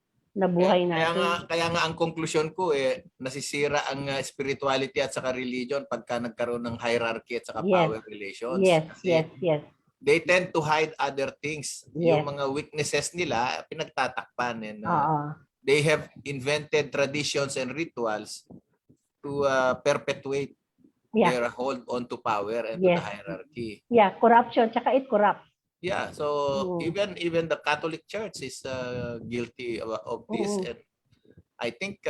Speaker 3: buhay natin.
Speaker 2: Kaya nga ang konklusyon ko nasisira ang spirituality at saka religion pagka nagkaroon ng hierarchy at saka power relations.
Speaker 3: Yes.
Speaker 2: They tend to hide other things.
Speaker 3: Yes.
Speaker 2: Yung mga weaknesses nila pinagtatakpan. And,
Speaker 3: Oo.
Speaker 2: they have invented traditions and rituals to perpetuate their hold on to power and to the hierarchy.
Speaker 3: Yeah, corruption, tsaka it corrupts.
Speaker 2: Yeah, so even the Catholic Church is guilty of this, and I think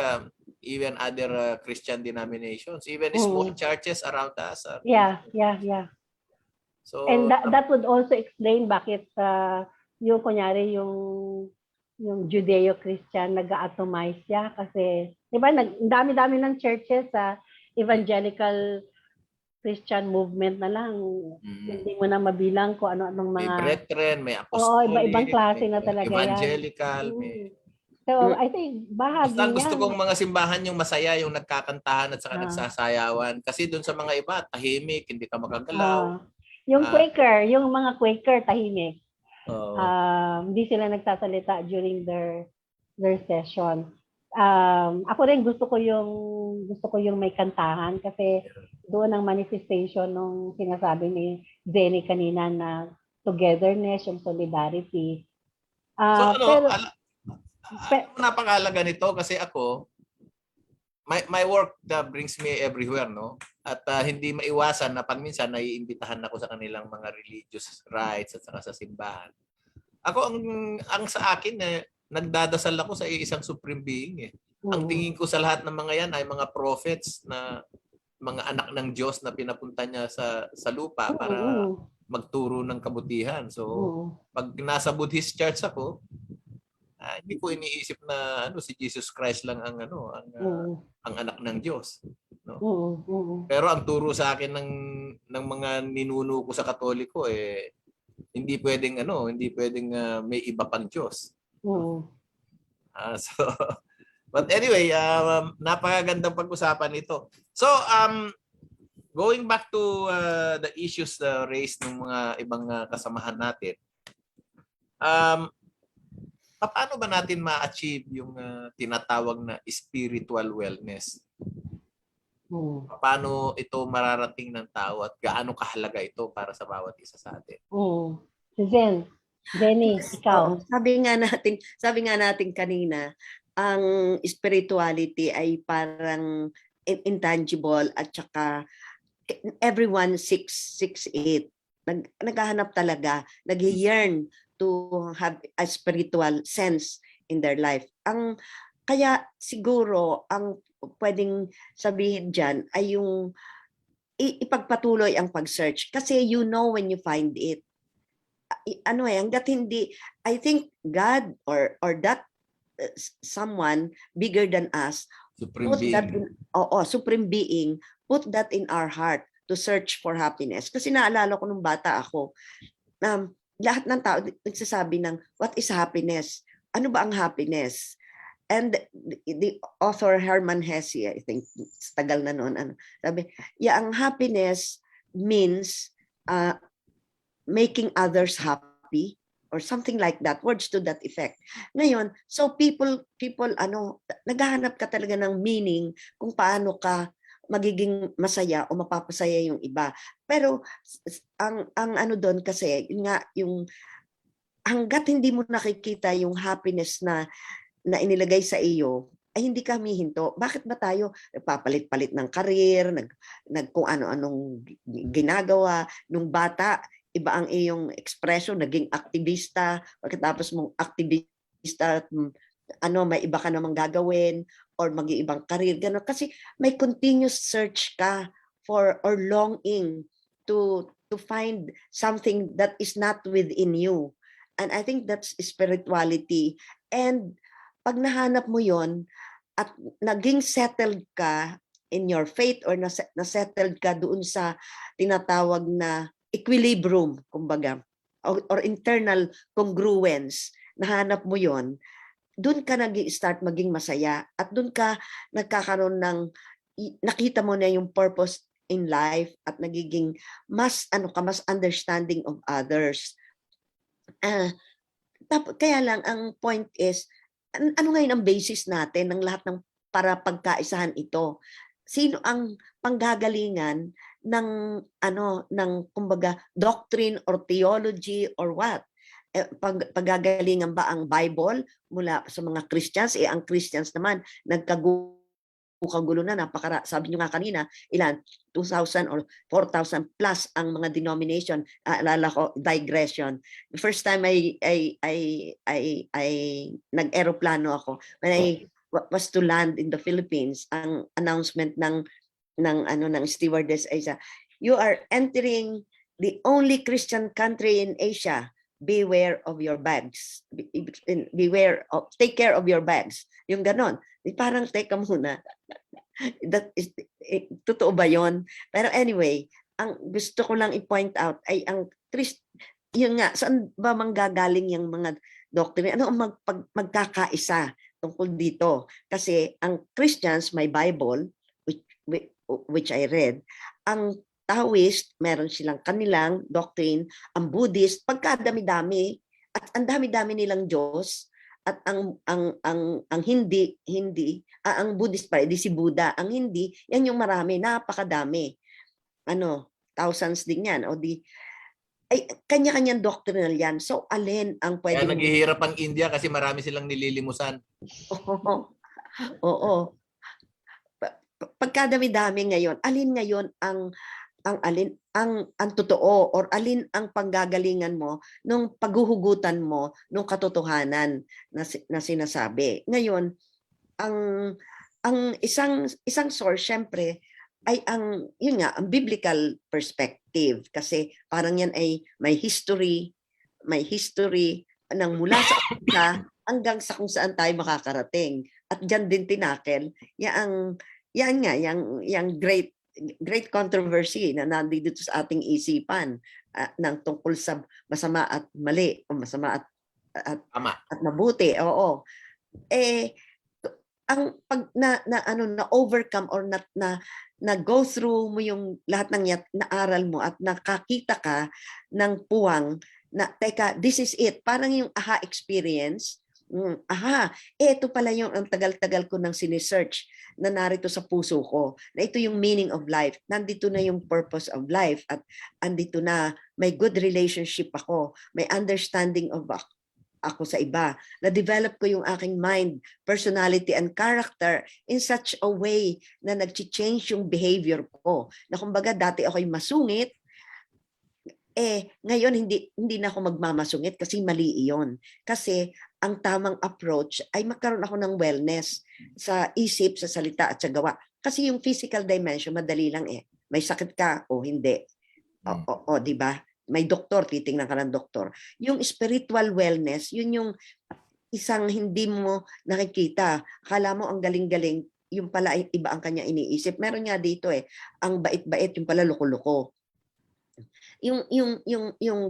Speaker 2: even other Christian denominations, even small churches around us.
Speaker 3: Yeah.
Speaker 2: So
Speaker 3: and that would also explain bakit yung kunyari yung Judeo-Christian nag-atomize siya kasi 'di ba dami-dami ng churches sa evangelical Christian movement na lang. Hindi mo na mabilang kung ano-anong mga...
Speaker 2: May Brethren, may Apostolic.
Speaker 3: Iba-ibang klase na talaga
Speaker 2: evangelical,
Speaker 3: yan.
Speaker 2: may...
Speaker 3: So, I think bahagi
Speaker 2: basta gusto
Speaker 3: yan.
Speaker 2: kong mga simbahan yung masaya, yung nagkakantahan at saka nagsasayawan. Kasi doon sa mga iba, tahimik, hindi ka makagalaw.
Speaker 3: Yung Quaker, yung mga Quaker, tahimik. Hindi sila nagsasalita during their session. Ako rin gusto ko yung may kantahan kasi doon ang manifestation nung sinasabi ni Zenny kanina na togetherness, yung solidarity.
Speaker 2: Napakahalaga nito kasi ako, my work that brings me everywhere, no? At hindi maiwasan na pag minsan naiimbitahan ako sa kanilang mga religious rites at saka sa simbahan. Ako ang sa akin nagdadasal ako sa isang supreme being eh. Ang tingin ko sa lahat ng mga yan ay mga prophets na mga anak ng Diyos na pinapunta niya sa lupa para magturo ng kabutihan. So pag nasa Buddhist church ako, hindi ko iniisip na si Jesus Christ lang ang ang anak ng Diyos. No? Pero ang turo sa akin ng mga ninuno ko sa Katoliko hindi pwedeng may iba pang Diyos. So but anyway, napakagandang pag-usapan ito. So going back to the issues raised ng mga ibang kasamahan natin. Paano ba natin ma-achieve yung tinatawag na spiritual wellness? Paano ito mararating ng tao at gaano kahalaga ito para sa bawat isa sa atin?
Speaker 3: Si Jenny, ikaw.
Speaker 4: Sabi nga natin kanina, ang spirituality ay parang intangible at saka everyone seeks it. Naghahanap talaga, nag-yearn to have a spiritual sense in their life. Kaya siguro ang pwedeng sabihin dyan ay yung ipagpatuloy ang pag-search. Kasi you know when you find it. Hanggat hindi, I think God or that someone bigger than us,
Speaker 2: Supreme being.
Speaker 4: Supreme being, put that in our heart to search for happiness. Kasi naalala ko nung bata ako, lahat ng tao nagsasabi ng, what is happiness? Ano ba ang happiness? And the author Hermann Hesse, I think, tagal na noon, sabi, ang happiness means making others happy or something like that, words to that effect. Ngayon, so people naghahanap ka talaga ng meaning kung paano ka magiging masaya o mapapasaya yung iba. Pero ang doon kasi, yung hanggat hindi mo nakikita yung happiness na inilagay sa iyo, ay hindi kami hinto. Bakit ba tayo nagpapalit-palit ng karir, kung ano-anong ginagawa? Nung bata, iba ang iyong expression, naging aktivista, pagkatapos mong aktivista, may iba ka namang gagawin, or mag-iibang karir, gano'n. Kasi may continuous search ka for or longing to find something that is not within you. And I think that's spirituality. And pag nahanap mo yon at naging settled ka in your faith or na-settled ka doon sa tinatawag na equilibrium, kumbaga, or internal congruence, nahanap mo yon, doon ka nag-start maging masaya at doon ka nagkakaroon ng, nakita mo na yung purpose in life at nagiging mas understanding of others. Kaya lang, ang point is, ano ngayon ang basis natin ng lahat ng para pagkaisahan ito? Sino ang panggagalingan ng kumbaga doctrine or theology or what? Paggagalingan ba ang Bible mula sa mga Christians? Ang Christians naman nagkagulo na, sabi nyo nga kanina, 2,000 or 4,000 plus ang mga denomination. Alala ko, digression. The first time I nag-aeroplano ako, when I was to land in the Philippines, ang announcement ng stewardess ay you are entering the only Christian country in Asia. Beware of your bags. Take care of your bags. Yung ganon. Parang teka muna. That is, totoo ba yon? Pero anyway, ang gusto ko lang i-point out ay yun nga, saan ba manggagaling yung mga doctrine? Ano ang magkakaisa tungkol dito? Kasi ang Christians may Bible, which I read. Ang Taoist, meron silang kanilang doctrine. Ang Buddhist, pagkadami-dami at ang dami-dami nilang Diyos. At ang Hindi, ang Buddhist pa, di si Buddha. Ang Hindi, yan yung marami, napakadami. Thousands din yan. Ay, kanya-kanyang doctrinal yan. So, alin ang pwede...
Speaker 2: Kaya naghihirap ang India kasi marami silang nililimusan.
Speaker 4: Oo. nagkadami-dami ngayon. Alin ngayon ang totoo or alin ang panggagalingan mo nung paghuhugutan mo nung katotohanan na sinasabi. Ngayon, ang isang source syempre ay ang biblical perspective kasi parang yan ay may history ng mula sa umpisa hanggang sa kung saan tayo makakarating. At diyan din tinakel yang great controversy na nandito sa ating isipan ng tungkol sa masama at mali o masama
Speaker 2: Tama.
Speaker 4: at mabuti. Oo. Ang pag na overcome or na go through mo yung lahat ng naaral mo at nakakita ka ng puwang na teka, this is it. Parang yung aha experience. Ito pala yung ang tagal-tagal ko nang sinesearch na narito sa puso ko. Na ito yung meaning of life. Nandito na yung purpose of life at andito na may good relationship ako. May understanding of ako sa iba. Na-develop ko yung aking mind, personality, and character in such a way na nag-change yung behavior ko. Na kumbaga dati ako'y masungit, ngayon hindi na ako magmamasungit kasi mali iyon. Kasi ang tamang approach ay magkaroon ako ng wellness sa isip, sa salita at sa gawa. Kasi yung physical dimension, madali lang May sakit ka o hindi. O, di ba? May doktor, titingnan ka ng doktor. Yung spiritual wellness, yun yung isang hindi mo nakikita. Akala mo ang galing-galing, yung pala iba ang kanya iniisip. Meron nga dito ang bait-bait, yung pala loko-loko. Yung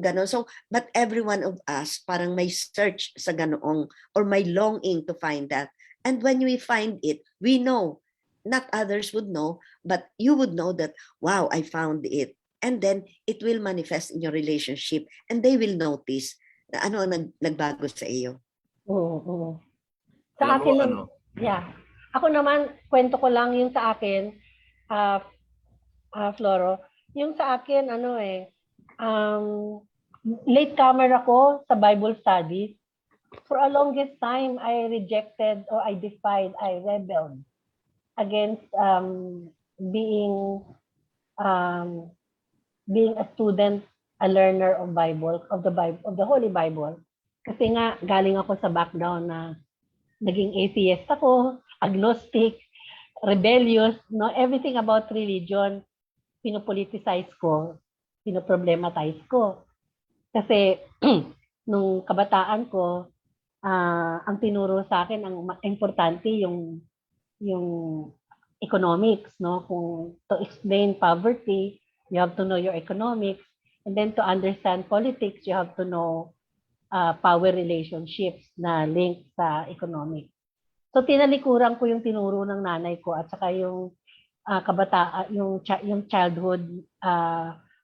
Speaker 4: gano'n. So, but every one of us parang may search sa ganoong or may longing to find that. And when we find it, we know, not others would know, but you would know that, wow, I found it. And then it will manifest in your relationship and they will notice na ano ang nagbago sa iyo.
Speaker 3: Oo. Sa
Speaker 2: Alam
Speaker 3: akin,
Speaker 2: mo,
Speaker 3: yeah. Ako naman, kwento ko lang yung sa akin, Floro. Yung sa akin, latecomer ako sa Bible studies. For a longest time, I rejected or I defied, I rebelled against being a student, a learner of the Holy Bible. Kasi nga, galing ako sa background na naging atheist ako, agnostic, rebellious, everything about religion, pinopoliticize ko, pinoproblematize ko. Kasi nung kabataan ko, ang tinuro sa akin, ang importante yung economics, kung to explain poverty, you have to know your economics, and then to understand politics, you have to know power relationships na link sa economics. So tinalikuran ko yung tinuro ng nanay ko at saka yung kabataan, yung childhood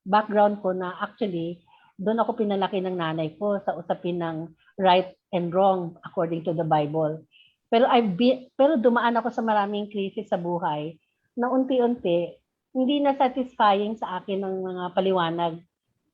Speaker 3: background ko na actually doon ako pinalaki ng nanay ko sa usapin ng right and wrong according to the Bible. Pero dumaan ako sa maraming krisis sa buhay na unti-unti hindi na satisfying sa akin ng mga paliwanag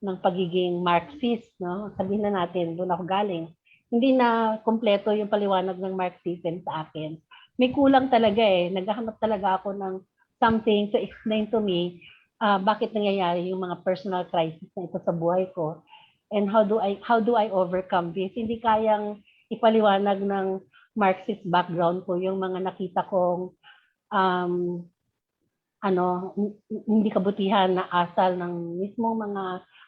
Speaker 3: ng pagiging Marxist, Sabihin na natin, doon ako galing. Hindi na kompleto yung paliwanag ng Marxism sa akin. May kulang talaga Naghahanap talaga ako ng something to explain to me bakit nangyayari yung mga personal crisis na ito sa buhay ko and how do I overcome this. Hindi kayang ipaliwanag ng Marxist background ko yung mga nakita kong hindi kabutihan na asal ng mismong mga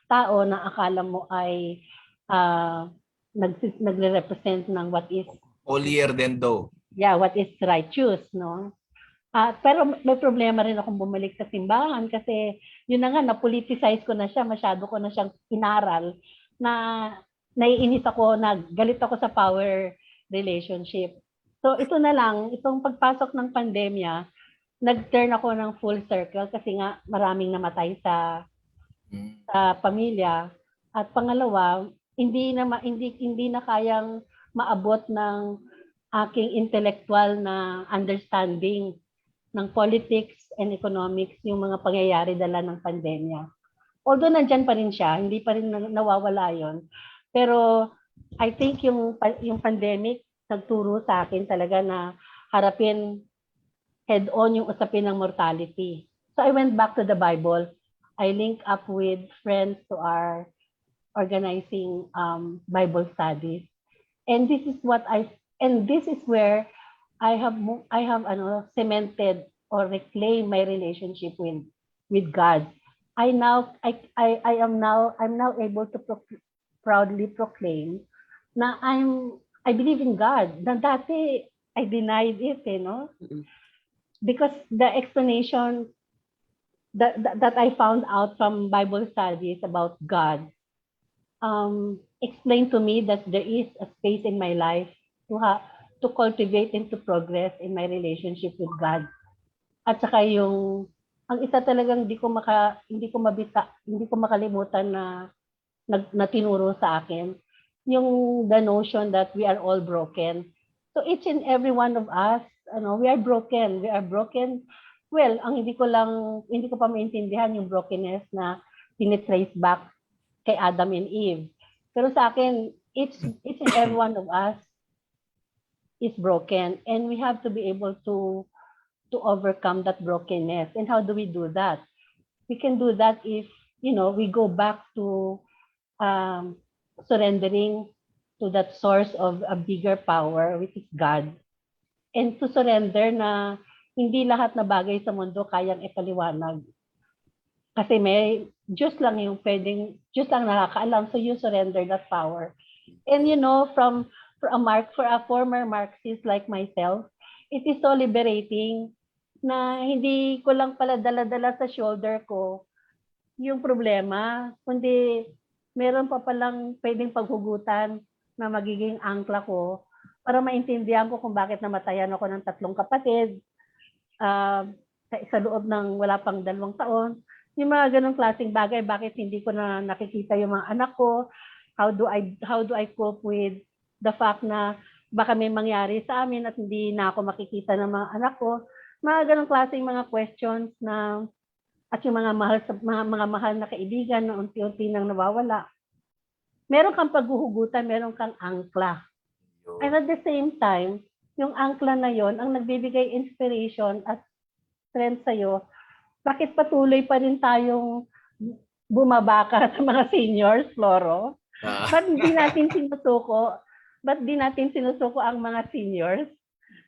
Speaker 3: tao na akala mo ay nagre-represent ng what is
Speaker 2: holier than thou.
Speaker 3: Yeah, what is righteous, pero may problema rin akong bumalik sa simbahan kasi yun na nga, na-politicize ko na siya, masyado ko na siyang inaral na naiinis ako, galit ako sa power relationship. So ito na lang, itong pagpasok ng pandemya, nag-turn ako ng full circle kasi nga maraming namatay sa pamilya. At pangalawa, hindi na kayang maabot ng aking intellectual na understanding ng politics and economics yung mga pangyayari dala ng pandemya. Although nandyan pa rin siya, hindi pa rin nawawala yon. Pero I think yung pandemic nagturo sa akin talaga na harapin head-on yung usapin ng mortality. So I went back to the Bible. I linked up with friends who are organizing Bible studies. And this is where I have cemented or reclaimed my relationship with God. I'm now able to proudly proclaim na I believe in God. Na dati I denied it, because the explanation that I found out from Bible studies about God explained to me that there is a space in my life to cultivate and to progress in my relationship with God. At saka ang isa talagang hindi ko makalimutan na tinuro sa akin, yung the notion that we are all broken. So each and every one of us, we are broken. We are broken. Well, hindi ko pa maintindihan yung brokenness na tinitrace back kay Adam and Eve. Pero sa akin, each and every one of us is broken, and we have to be able to overcome that brokenness. And how do we do that? We can do that if we go back to surrendering to that source of a bigger power, which is God, and to surrender na hindi lahat na bagay sa mundo kayang ipaliwanag. Kasi may Diyos lang nakakaalam, so you surrender that power. And for a former Marxist like myself, it is so liberating na hindi ko lang pala dala-dala sa shoulder ko yung problema, kundi meron pa palang pwedeng paghugutan na magiging angkla ko para maintindihan ko kung bakit namatayan ako ng 3 kapatid sa loob ng wala pang 2 taon. Yung mga ganong klaseng bagay, bakit hindi ko na nakikita yung mga anak ko? How do I cope with the fact na baka may mangyari sa amin at hindi na ako makikita ng mga anak ko? Mga ganong klaseng mga questions at yung mga mahal na kaibigan na unti-unti nang nawawala. Meron kang paghuhugutan, meron kang angkla. And at the same time, yung angkla na yon ang nagbibigay inspiration at strength sa'yo. Bakit patuloy pa rin tayong bumabaka sa mga seniors, Floro? Ba't di natin sinusuko ang mga seniors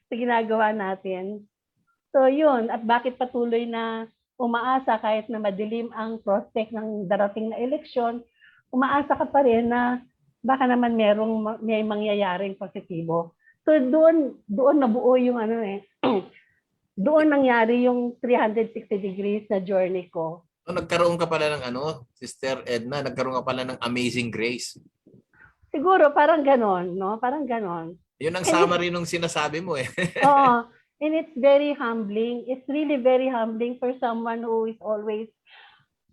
Speaker 3: sa ginagawa natin? So yun, at bakit patuloy na umaasa kahit na madilim ang prospect ng darating na eleksyon, umaasa ka pa rin na baka naman may mangyayaring positibo. So doon nabuo yung doon nangyari yung 360 degrees na journey ko.
Speaker 2: So, nagkaroon ka pala ng Sister Edna, nagkaroon ka pala ng amazing grace.
Speaker 3: Siguro, parang ganon, no? Parang ganon.
Speaker 2: Yun ang summary nung sinasabi mo eh.
Speaker 3: Oo. And it's very humbling. It's really very humbling for someone who is always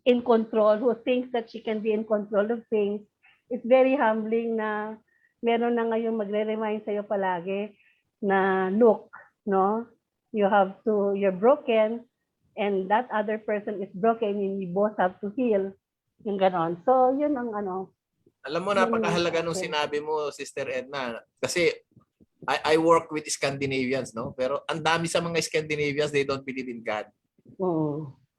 Speaker 3: in control, who thinks that she can be in control of things. It's very humbling na meron na ngayon magre-remind sa'yo palagi na look, no? You're broken and that other person is broken and you both have to heal. Yung ganon. So, yun ang
Speaker 2: Alam mo, napakahalaga nung sinabi mo, Sister Edna. Kasi I work with Scandinavians, no? Pero ang dami sa mga Scandinavians, they don't believe in God.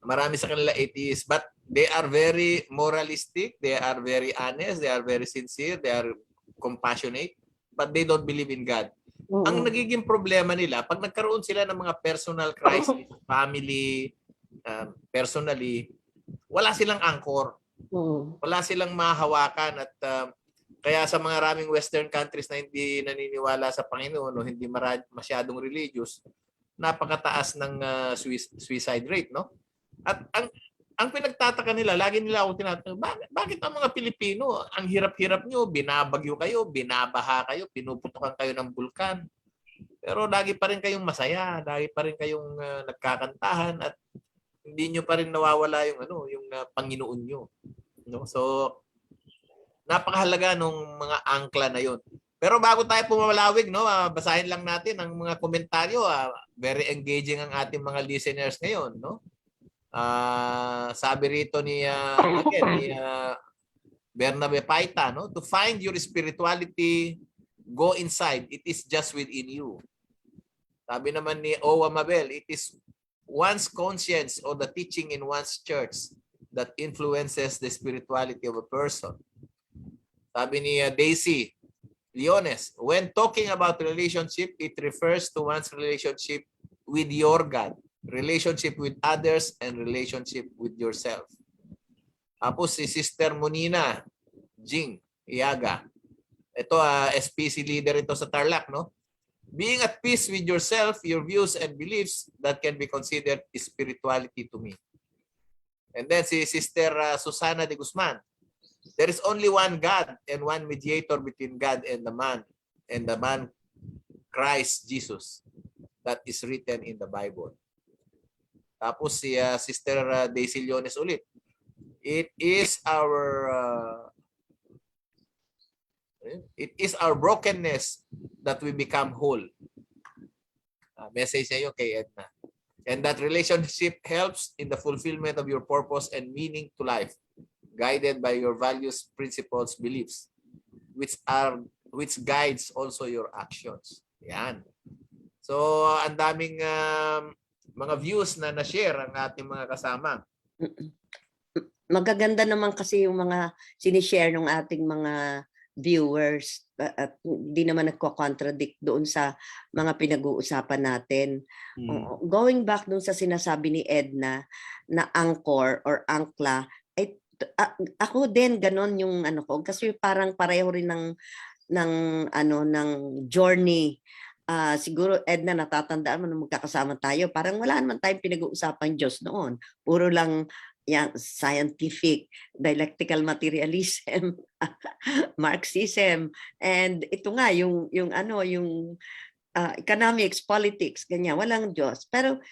Speaker 2: Marami sa kanila atheists, but they are very moralistic, they are very honest, they are very sincere, they are compassionate, but they don't believe in God. Ang nagiging problema nila, pag nagkaroon sila ng mga personal crisis, family, personally, wala silang anchor. Wala silang mahawakan at kaya sa mga raming Western countries na hindi naniniwala sa Panginoon o hindi masyadong religious, napakataas ng suicide rate, no? At ang pinagtataka nila, lagi nila ako tinatanong, bakit ang mga Pilipino, ang hirap-hirap nyo, binabagyo kayo, binabaha kayo, pinuputukan kayo ng bulkan. Pero lagi pa rin kayong masaya, lagi pa rin kayong nagkakantahan at hindi nyo pa rin nawawala yung Panginoon nyo. No? So, napakahalaga nung mga angkla na yon. Pero bago tayo pumalawig, no, basahin lang natin ang mga komentaryo. Very engaging ang ating mga listeners ngayon, no? Sabi rito ni Bernabe Paita, no? To find your spirituality, go inside. It is just within you. Sabi naman ni Owa Mabel, it is one's conscience or the teaching in one's church that influences the spirituality of a person. Sabi ni Daisy Leones, when talking about relationship, it refers to one's relationship with your God, relationship with others, and relationship with yourself. Tapos si Sister Monina Jing Iaga. Ito, SPC leader ito sa Tarlac, no? Being at peace with yourself, your views and beliefs, that can be considered spirituality to me. And then si Sister Susana de Guzman. There is only one God and one mediator between God and the man Christ Jesus. That is written in the Bible. Tapos si Sister Daisy Leones ulit. It is our brokenness that we become whole. Message niya yun kay Edna. And that relationship helps in the fulfillment of your purpose and meaning to life, guided by your values, principles, beliefs, which guides also your actions. Yan. So, ang daming mga views na na-share ang ating mga kasama.
Speaker 4: Magaganda naman kasi yung mga sinishare ng ating mga viewers at hindi naman nagko-contradict doon sa mga pinag-uusapan natin. Going back doon sa sinasabi ni Edna na anchor or angkla, ay ako din ganon yung ano ko kasi parang pareho rin ng journey. Siguro Edna, natatandaan mo nung magkakasama tayo, parang wala naman tayong pinag-uusapan Diyos noon. Puro lang yang scientific, dialectical materialism, Marxism, and ito nga yung economics, politics, ganyan, walang Diyos. Pero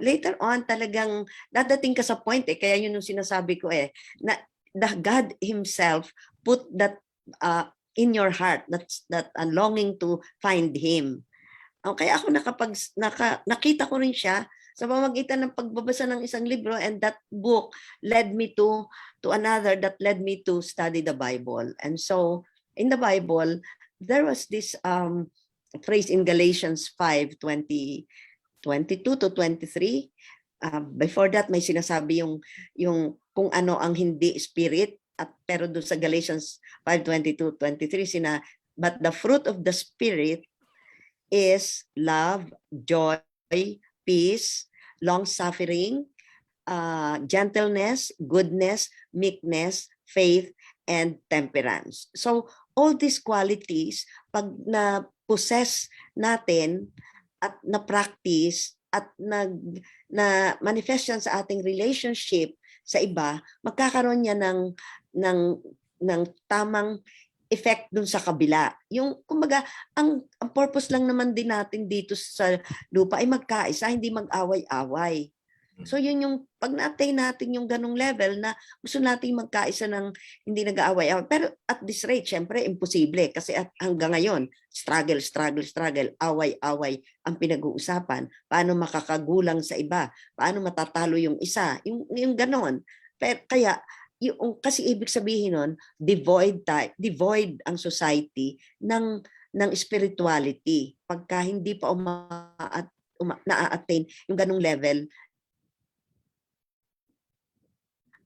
Speaker 4: later on talagang dadating ka sa point kaya yun yung sinasabi ko na the God himself put that in your heart, that longing to find him. Kaya ako nakita ko rin siya sa pamamagitan ng pagbabasa ng isang libro, and that book led me to another that led me to study the Bible. And so in the Bible there was this phrase in Galatians 5:22 to 23. Before that may sinasabi yung kung ano ang hindi spirit, pero doon sa Galatians 5:22-23 but the fruit of the spirit is love, joy, peace, long-suffering, gentleness, goodness, meekness, faith, and temperance. So all these qualities, pag na-possess natin at na-practice at na-manifest yan sa ating relationship sa iba, magkakaroon niya ng tamang effect dun sa kabila. Yung, kumbaga, ang purpose lang naman din natin dito sa lupa ay magkaisa, hindi mag-away-away. So yun yung, pag na-attain natin yung ganong level na gusto nating magkaisa ng hindi nag-aaway-away. Pero at this rate, syempre, imposible. Kasi hanggang ngayon, struggle, away-away ang pinag-uusapan. Paano makakagulang sa iba? Paano matatalo yung isa? Yung ganon. Pero, kaya, kasi ibig sabihin nun, devoid ang society ng spirituality pagka hindi pa na-attain yung ganung level,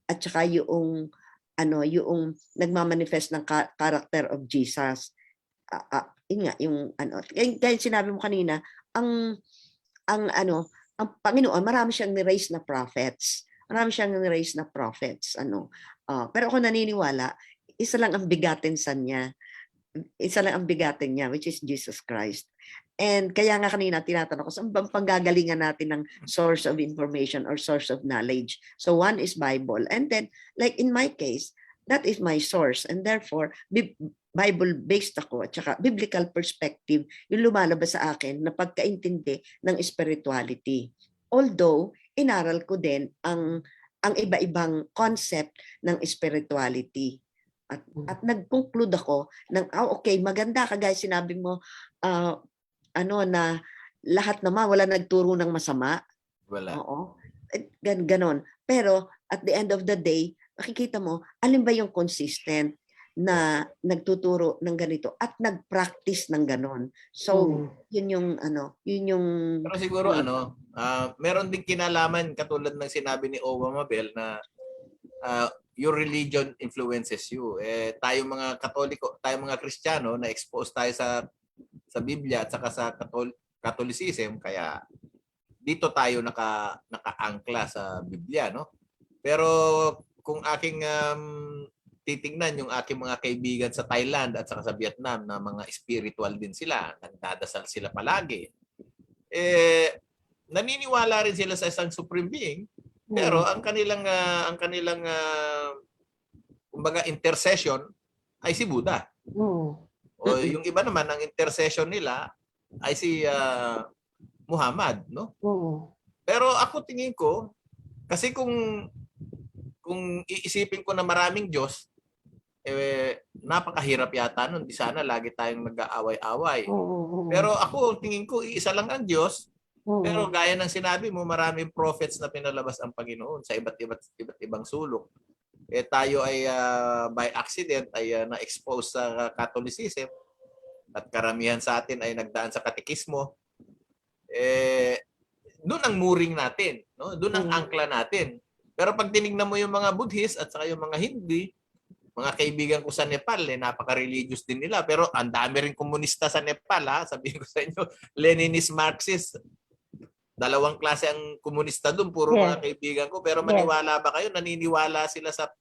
Speaker 4: at saka yung nagmamanifest ng character of Jesus. Yun nga yung kaya sinabi mo kanina, ang Panginoon, marami siyang ni-raise na prophets. Pero ako naniniwala, isa lang ang bigatin niya, which is Jesus Christ. And kaya nga kanina tinatanong ko, saan bang panggagalingan natin ng source of information or source of knowledge? So one is Bible. And then, like in my case, that is my source. And therefore, Bible-based ako at saka biblical perspective yung lumalabas sa akin na pagkaintindi ng spirituality. Although, inaral ko din ang iba-ibang concept ng spirituality. At nag-conclude ako ng, okay, maganda ka guys, sinabi mo, na lahat naman, wala nagturo ng masama.
Speaker 2: Wala.
Speaker 4: Oo. Ganon. Pero, at the end of the day, makikita mo, alin ba yung consistent? na nagtuturo ng ganito at nag-practice ng ganon. So, yun yung
Speaker 2: Pero siguro meron ding kinalaman katulad ng sinabi ni Owa Mabel na your religion influences you. Tayo mga Katoliko, tayo mga Kristiyano na expose tayo sa Biblia at saka sa Catholicism, kaya dito tayo naka-angkla sa Biblia, no? Pero kung aking titingnan yung aking mga kaibigan sa Thailand at saka sa Vietnam na mga spiritual din sila, nagdadasal sila palagi. Naniniwala rin sila sa isang supreme being, pero ang kanilang kumbaga intercession ay si Buddha. O yung iba naman ang intercession nila ay si Muhammad, no? Pero ako tingin ko kasi kung iisipin ko na maraming Diyos, napakahirap yata nun. Di sana lagi tayong nag-aaway-away. Pero ako tingin ko isa lang ang Diyos. Pero gaya ng sinabi mo, maraming prophets na pinalabas ang Panginoon sa iba't ibang sulok. Tayo ay by accident ay na-expose sa Catholicism at karamihan sa atin ay nagdaan sa katekismo. Doon ang mooring natin, no? Doon ang angkla natin. Pero pag tinignan mo yung mga Buddhist at saka yung mga Hindi, mga kaibigan ko sa Nepal, napaka-religious din nila. Pero ang dami rin komunista sa Nepal, ha? Sabihin ko sa inyo, Leninist, Marxist. Dalawang klase ang komunista doon, puro mga kaibigan ko. Pero maniwala ba kayo? Naniniwala sila sa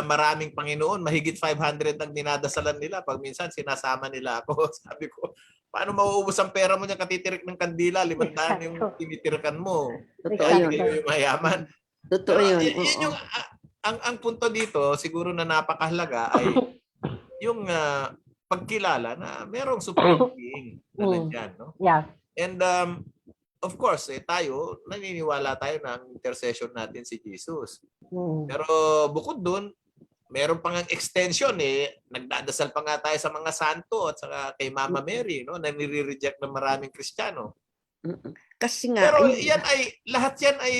Speaker 2: maraming Panginoon. Mahigit 500 ang dinadasalan nila. Pag minsan sinasama nila ako. Sabi ko, paano mauubos ang pera mo niya katitirik ng kandila? 500 yung tinitirikan mo.
Speaker 4: Totoo
Speaker 2: Kaya yung mayaman.
Speaker 4: Totoo yun.
Speaker 2: Yun yung, ang punto dito, siguro na napakahalaga ay yung pagkilala na merong supreme being na nandyan. No?
Speaker 3: Yeah.
Speaker 2: And of course, tayo, naniniwala tayo na ang intercession natin si Jesus. Pero bukod dun, meron pang extension nagdadasal pa nga tayo sa mga santo at saka kay Mama Mary, no, na nire-reject ng maraming Kristiyano.
Speaker 4: Kasi nga
Speaker 2: pero lahat yan ay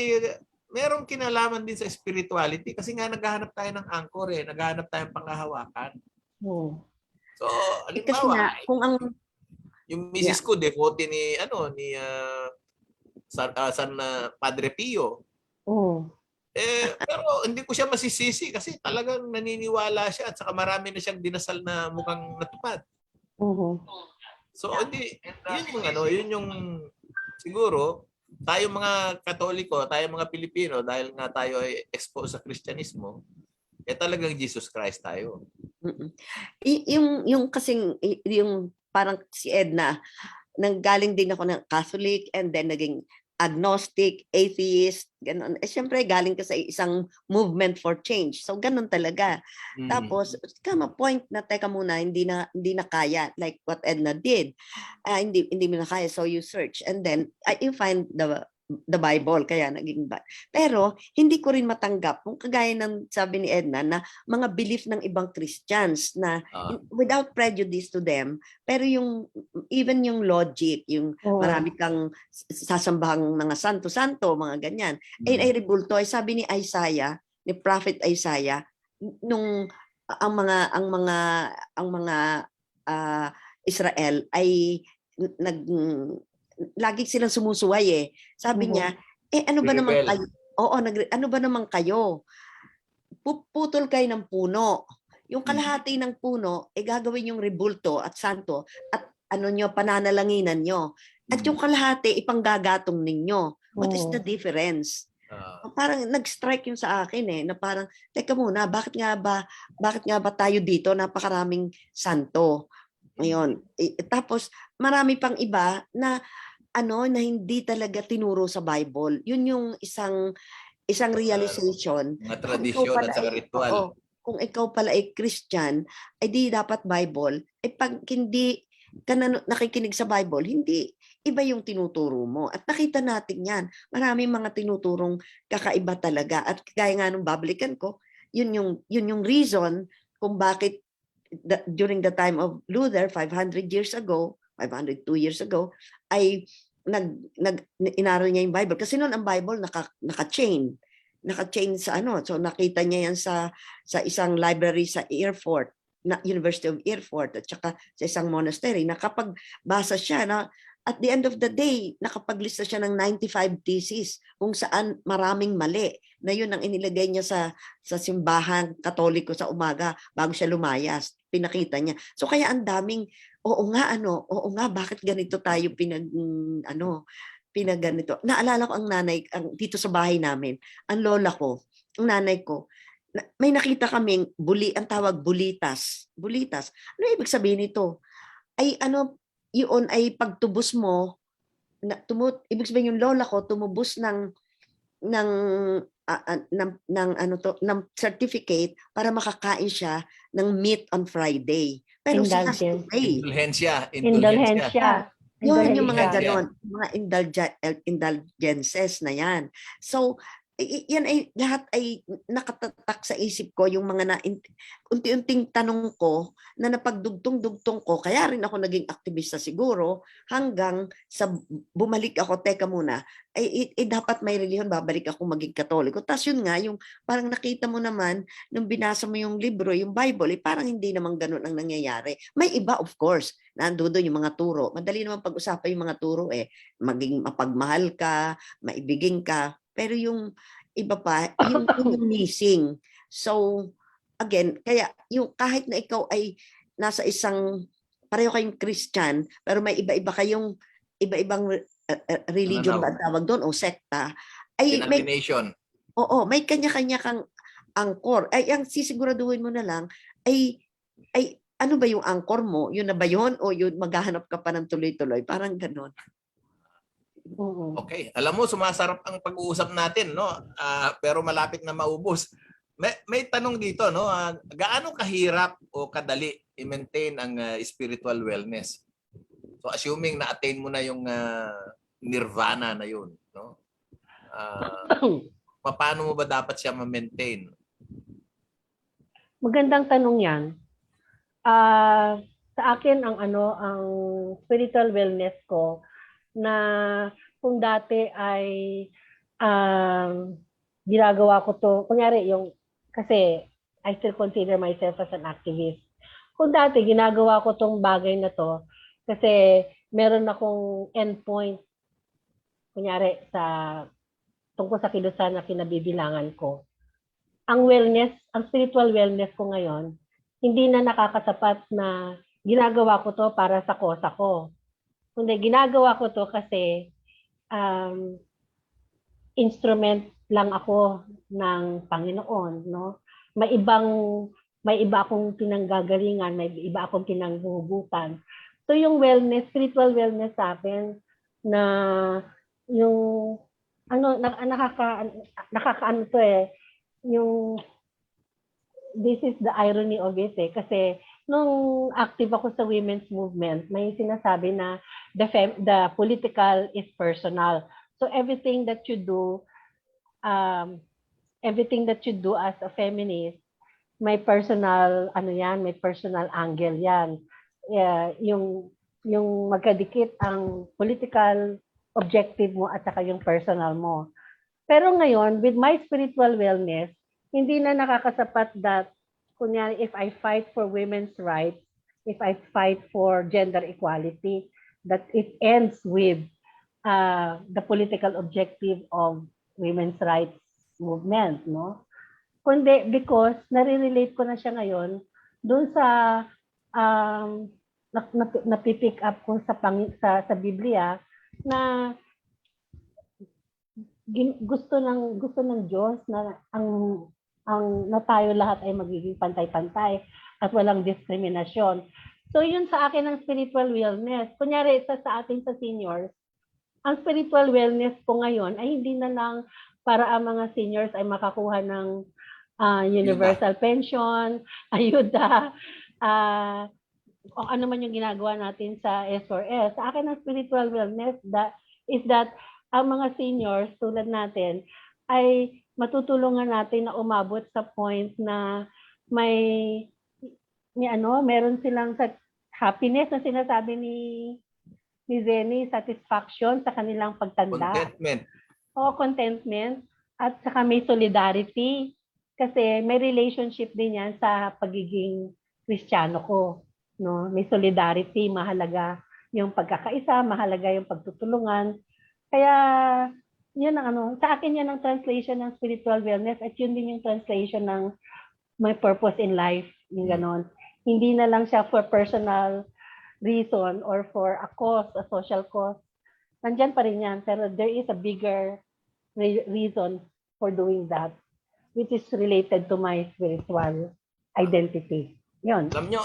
Speaker 2: merong kinalaman din sa spirituality kasi nga naghahanap tayo ng anchor, naghahanap tayo ng panghahawakan. So,
Speaker 4: kasi nga kung ang
Speaker 2: yung misis ko devote ni San Padre Pio. Pero hindi ko siya masisisi kasi talagang naniniwala siya at saka marami na siyang dinasal na mukhang natupad. So yun yung siguro tayo mga Katoliko, tayo mga Pilipino dahil nga tayo ay exposed sa Kristyanismo, talagang Jesus Christ tayo.
Speaker 4: Yung kasing yung parang si Edna, nanggaling din ako ng Catholic and then naging agnostic, atheist, ganun. Siyempre, galing ka sa isang movement for change. So, ganun talaga. Tapos, come a point na, teka muna, hindi na kaya, like what Edna did. Hindi mo na kaya, so you search. And then, you find the Bible, kaya naging pero hindi ko rin matanggap kung kagaya ng sabi ni Edna na mga belief ng ibang Christians na without prejudice to them, pero even yung logic, yung marami kang sasambahang mga santo-santo, mga ganyan, ay rebulto. Ay sabi ni Isaiah, ni Prophet Isaiah, nung ang mga Israel ay lagi silang sumusuway Sabi niya, ano ba naman kayo? Ano ba naman kayo? Puputol kayo ng puno. Yung kalahati ng puno, gagawin yung rebulto at santo at pananalanginan nyo. At yung kalahati, ipanggagatong ninyo. What is the difference? Parang nag-strike yung sa akin na parang, teka muna, bakit nga ba tayo dito? Napakaraming santo. Ngayon, tapos marami pang iba na na hindi talaga tinuro sa Bible. Yun yung isang realization.
Speaker 2: Mga tradisyon at saka ritual.
Speaker 4: Kung ikaw pala ay Christian, ay di dapat Bible. Pag hindi ka nakikinig sa Bible, hindi iba yung tinuturo mo. At nakita natin yan. Maraming mga tinuturong kakaiba talaga. At gaya nga nung bablikan ko, yun yung reason kung bakit during the time of Luther, 502 years ago, ay inaral niya yung Bible. Kasi noon ang Bible naka-chain sa so nakita niya yan sa isang library sa airport. University of Erfurt at saka sa isang monastery, nakapagbasa siya na at the end of the day, nakapaglista siya ng 95 theses kung saan maraming mali na yun ang inilagay niya sa simbahan Katoliko sa umaga bago siya lumayas. Pinakita niya. So kaya ang daming, oo nga, bakit ganito tayo pinagganito. Naalala ko ang nanay, dito sa bahay namin, ang lola ko, ang nanay ko, may nakita kaming ang tawag bulitas. Bulitas. Ano ibig sabihin nito? Ay yun ay pagtubos mo, ibig sabihin yung lola ko tumubos ng certificate para makakain siya ng meat on Friday. Pero she has to pay.
Speaker 3: Indulhensya.
Speaker 4: Yun yung mga
Speaker 2: Indulhensya.
Speaker 4: ganon, mga indulgences na yan. So, yan ay lahat ay nakatatak sa isip ko yung mga unti-unting tanong ko na napagdugtong-dugtong ko, kaya rin ako naging aktivista siguro hanggang sa bumalik ako, teka muna, dapat may reliyon, babalik ako maging Katoliko. Tapos yun nga, yung parang nakita mo naman, nung binasa mo yung libro, yung Bible, parang hindi naman ganun ang nangyayari. May iba, of course, nandoon yung mga turo. Madali naman pag-usapan yung mga turo maging mapagmahal ka, maibigin ka, pero yung iba pa, yung missing. So, again, kaya yung kahit na ikaw ay nasa pareho kayong Christian, pero may iba-iba kayong iba-ibang religion ba tawag doon o sekta, ay
Speaker 2: Denomination.
Speaker 4: may kanya-kanya kang angkor. Ay, ang sisiguraduhin mo na lang, ay ano ba yung angkor mo? Yun na ba yun? O yun, maghahanap ka pa ng tuloy-tuloy? Parang ganon.
Speaker 2: Okay. Alam mo, sumasarap ang pag-uusap natin, no? Pero malapit na maubos. May tanong dito, no? Gaano kahirap o kadali i-maintain ang spiritual wellness? So assuming na-attain mo na yung nirvana na yun, no? Paano mo ba dapat siya ma-maintain?
Speaker 3: Magandang tanong 'yan. Sa akin ang spiritual wellness ko na kung dati ay ginagawa ko to, kunyari kasi I still consider myself as an activist. Kung dati ginagawa ko tong bagay na to kasi meron akong endpoint, kunyari tungkol sa kilusan na kinabibilangan ko. Ang spiritual wellness ko ngayon, hindi na nakakasapat na ginagawa ko to para sa kosa ko. Kundi ginagawa ko to kasi instrument lang ako ng Panginoon, no? May iba akong pinanggagalingan, may iba akong pinanghuhugutan. So yung spiritual wellness sa akin na yung nakakaano to yung this is the irony of it kasi nung active ako sa women's movement, may sinasabi na the political is personal. So everything that you do as a feminist, may personal may personal angle yan. Yung magkadikit ang political objective mo at saka yung personal mo. Pero ngayon, with my spiritual wellness, hindi na nakakasapat that, kunyari, if I fight for women's rights, if I fight for gender equality, that it ends with the political objective of women's rights movement, no? Kundi because nare-relate ko na siya ngayon doon sa napipick up ko sa Biblia na gusto ng Diyos na na tayo lahat ay magiging pantay-pantay at walang diskriminasyon. So yun sa akin ang spiritual wellness. Kunyari sa atin sa seniors, ang spiritual wellness ko ngayon ay hindi na lang para ang mga seniors ay makakuha ng universal pension, ayuda, o ano man yung ginagawa natin sa S4S. Sa akin ang spiritual wellness is that ang mga seniors tulad natin ay matutulungan natin na umabot sa point na meron silang happiness na sinasabi ni Zenny, satisfaction sa kanilang pagtanda.
Speaker 2: Contentment.
Speaker 3: Contentment. At saka may solidarity. Kasi may relationship din yan sa pagiging Kristiyano ko, no? May solidarity, mahalaga yung pagkakaisa, mahalaga yung pagtutulungan. Kaya yun ang ano, sa akin yan ang translation ng spiritual wellness at yun din yung translation ng my purpose in life, yung ganon. Hindi na lang siya for personal reason or for a cause, a social cause. Nandyan pa rin yan, pero there is a bigger reason for doing that, which is related to my spiritual identity. Yun.
Speaker 2: Alam nyo,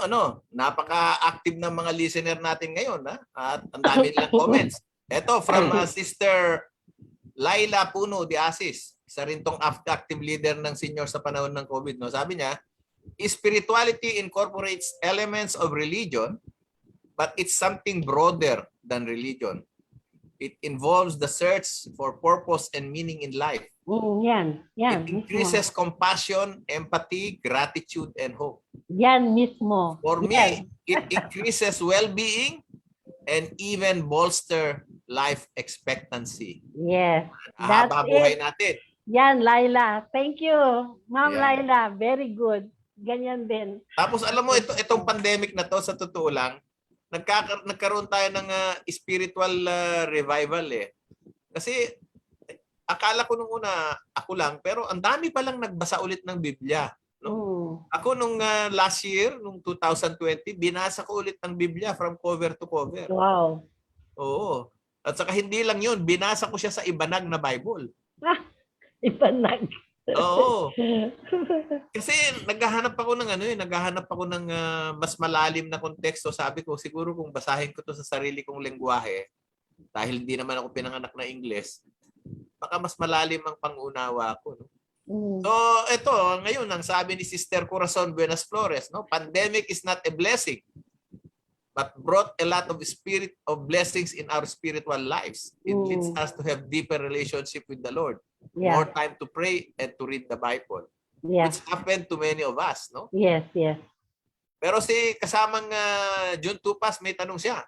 Speaker 2: napaka-active ng mga listener natin ngayon, ha? At ang dami nilang comments. Ito, from Sister Laila Puno de Asis, isa rin tong active leader ng senior sa panahon ng COVID. No? Sabi niya, spirituality incorporates elements of religion, but it's something broader than religion. It involves the search for purpose and meaning in life.
Speaker 3: Yan.
Speaker 2: It increases compassion, empathy, gratitude, and hope.
Speaker 3: Yan mismo.
Speaker 2: For me, it increases well-being and even bolster life expectancy.
Speaker 3: Yes.
Speaker 2: Haba buhay natin.
Speaker 3: Yan, Laila. Thank you. Ma'am
Speaker 2: Yan.
Speaker 3: Laila, very good. Ganyan din.
Speaker 2: Tapos alam mo, itong pandemic na to, sa totoo lang, nagkaroon tayo ng spiritual revival eh. Kasi akala ko nung una, ako lang, pero ang dami palang nagbasa ulit ng Biblia. No? Ako nung last year, nung 2020, binasa ko ulit ng Biblia from cover to cover.
Speaker 3: Wow.
Speaker 2: Oo. At saka hindi lang yun, binasa ko siya sa Ibanag na Bible.
Speaker 3: Ibanag.
Speaker 2: Oo. Kasi naghahanap ako ng naghahanap ako ng mas malalim na konteksto. Sabi ko, siguro kung basahin ko to sa sarili kong lengguwahe, dahil hindi naman ako pinanganak na Ingles, baka mas malalim ang pangunawa ko. No? So, ito, ngayon, ang sabi ni Sister Corazon Buenas Flores, no? Pandemic is not a blessing, but brought a lot of blessings in our spiritual lives. It leads us to have deeper relationship with the Lord.
Speaker 3: Yeah.
Speaker 2: More time to pray and to read the Bible.
Speaker 3: Yeah.
Speaker 2: Which happened to many of us, no?
Speaker 3: Yes.
Speaker 2: Pero si kasamang June Tupas, may tanong siya.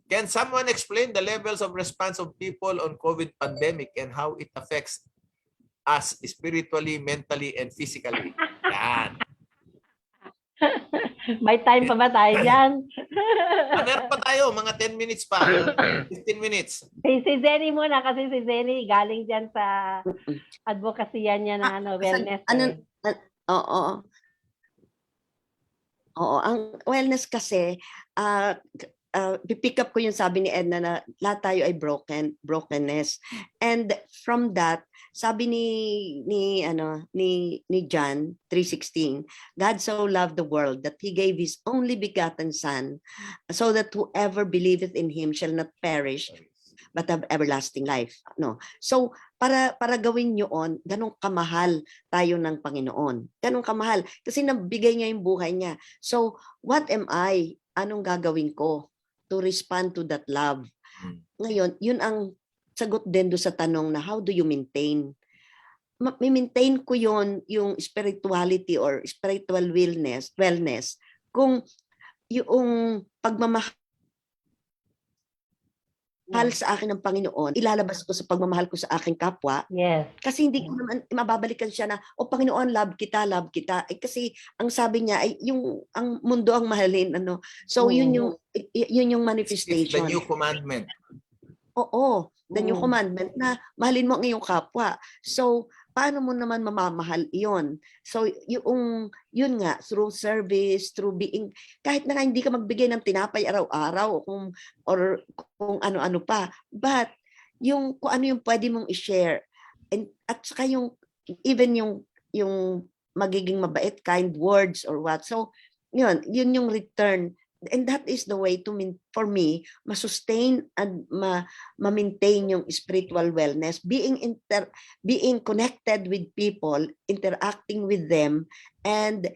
Speaker 2: Can someone explain the levels of response of people on COVID pandemic and how it affects us spiritually, mentally, and physically? Yan.
Speaker 3: May time pa ba tayo dyan?
Speaker 2: Meron pa tayo, mga 10 minutes pa. 15 minutes.
Speaker 3: Si Zenny muna kasi si Zenny galing dyan sa advocacy niya ng wellness.
Speaker 4: Oo, ang wellness kasi, pipick up ko yung sabi ni Edna na lahat tayo ay brokenness. And from that, sabi ni John 3:16, God so loved the world that he gave his only begotten son, so that whoever believeth in him shall not perish but have everlasting life. No. So para gawin yun, ganun kamahal tayo ng Panginoon. Ganun kamahal kasi nabigay niya yung buhay niya. So what am I? Anong gagawin ko to respond to that love? Ngayon, yun ang sagot din do sa tanong na how do you maintain? Maintain ko yon yung spirituality or spiritual wellness kung yung pagmamahal sa akin ng Panginoon, ilalabas ko sa pagmamahal ko sa aking kapwa.
Speaker 3: Yes.
Speaker 4: Kasi hindi ko naman mababalikan siya na, o Panginoon, love kita. Kasi ang sabi niya ay ang mundo ang mahalin. So yun yung manifestation.
Speaker 2: It's the new commandment.
Speaker 4: Oo, the new commandment na mahalin mo ang iyong kapwa. So paano mo naman mamamahal iyon? So yun nga, through service, through being, kahit na hindi ka magbigay ng tinapay araw-araw or kung ano-ano pa, but kung ano yung pwede mong i-share, at saka even yung magiging mabait, kind words or what. So yun yung return. And that is the way for me, ma-sustain and ma-maintain yung spiritual wellness, being connected with people, interacting with them, and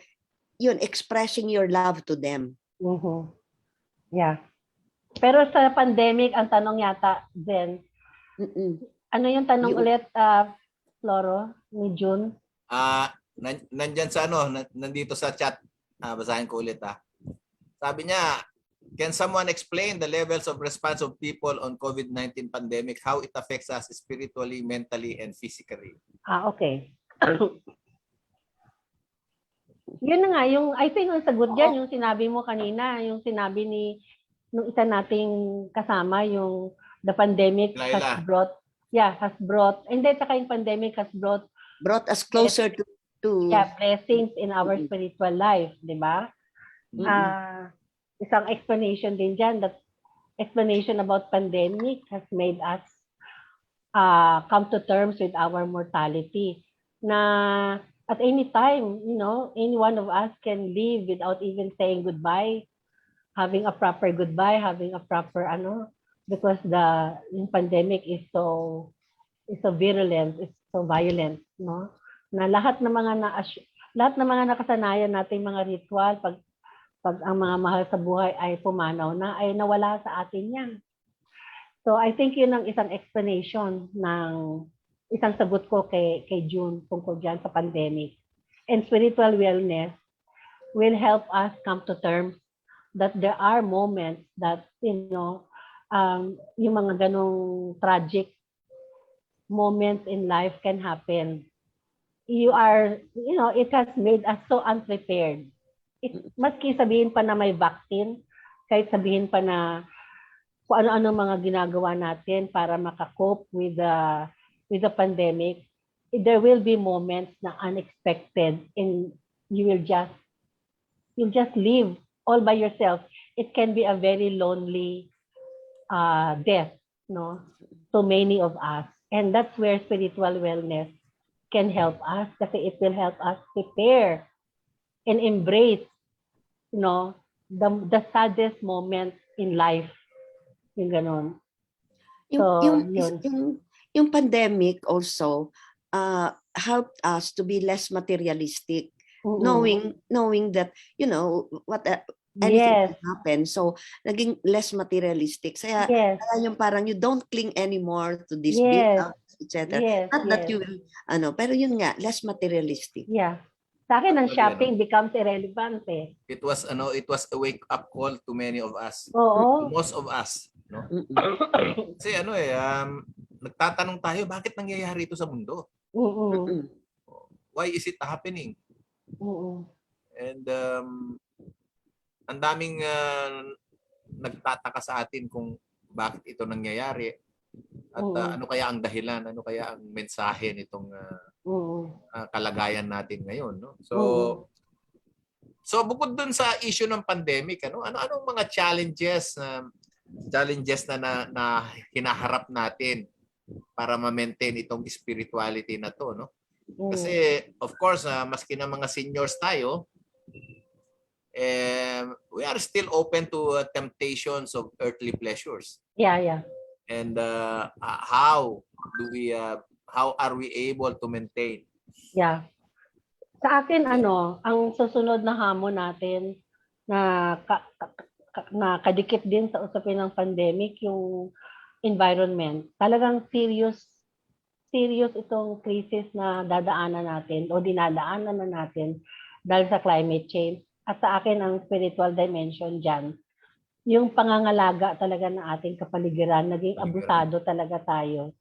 Speaker 4: expressing your love to them.
Speaker 3: Yeah. Pero sa pandemic, ang tanong yata, Zen, ano yung tanong ulit, Floro, ni June?
Speaker 2: Nandyan sa nandito sa chat. Basahin ko ulit Sabi niya, can someone explain the levels of response of people on COVID-19 pandemic, how it affects us spiritually, mentally, and physically?
Speaker 3: Okay. Yun na nga, yung, I think yung sagot dyan, yung sinabi mo kanina, yung sinabi nung isa nating kasama, yung the pandemic has
Speaker 2: Laila.
Speaker 3: brought, and then saka yung pandemic has brought
Speaker 4: Brought us closer to
Speaker 3: blessings in our spiritual life, di ba? Isang explanation din dyan, that explanation about pandemic has made us come to terms with our mortality. Na at any time, any one of us can leave without even saying goodbye, having a proper goodbye, having a proper because yung pandemic is so virulent, is so violent, no? Na lahat ng mga nakasanayan nating mga ritual, pag ang mga mahal sa buhay ay pumanaw na, ay nawala sa atin yan. So I think yun ang isang explanation ng isang sagot ko kay June tungkol dyan sa pandemic. And spiritual wellness will help us come to terms that there are moments that, yung mga ganong tragic moments in life can happen. It has made us so unprepared. Maski sabihin pa na may vaccine, kahit sabihin pa na kung ano-ano mga ginagawa natin para makakope with the pandemic, there will be moments na unexpected and you'll just live all by yourself. It can be a very lonely death, no, to many of us. And that's where spiritual wellness can help us, kasi it will help us prepare and embrace, the saddest moment in life. Yung ganon.
Speaker 4: Yung pandemic also helped us to be less materialistic, knowing that anything can happen. So naging less materialistic. Kaya yung parang you don't cling anymore to this build-up, etc. Not that you will, pero yun nga, less materialistic.
Speaker 3: Yeah. Sa akin, ang shopping becomes irrelevant eh.
Speaker 2: It was a wake-up call to many of us.
Speaker 3: Oo.
Speaker 2: To most of us. No? Kasi nagtatanong tayo, bakit nangyayari ito sa mundo? Why is it happening? And ang daming nagtataka sa atin kung bakit ito nangyayari at ano kaya ang dahilan, ano kaya ang mensahe nitong kalagayan natin ngayon, no? So bukod dun sa issue ng pandemic, anong mga challenges na hinaharap natin para ma-maintain itong spirituality na to, no? Kasi of course, maski na mga seniors tayo, we are still open to temptations of earthly pleasures.
Speaker 3: Yeah.
Speaker 2: And how are we able to maintain?
Speaker 3: Yeah. Sa akin, ang susunod na hamon natin na kadikit din sa usapin ng pandemic, yung environment. Talagang serious itong crisis na dadaanan natin o dinadaanan na natin dahil sa climate change. At sa akin, ang spiritual dimension dyan, yung pangangalaga talaga ng ating kapaligiran, naging abusado talaga tayo.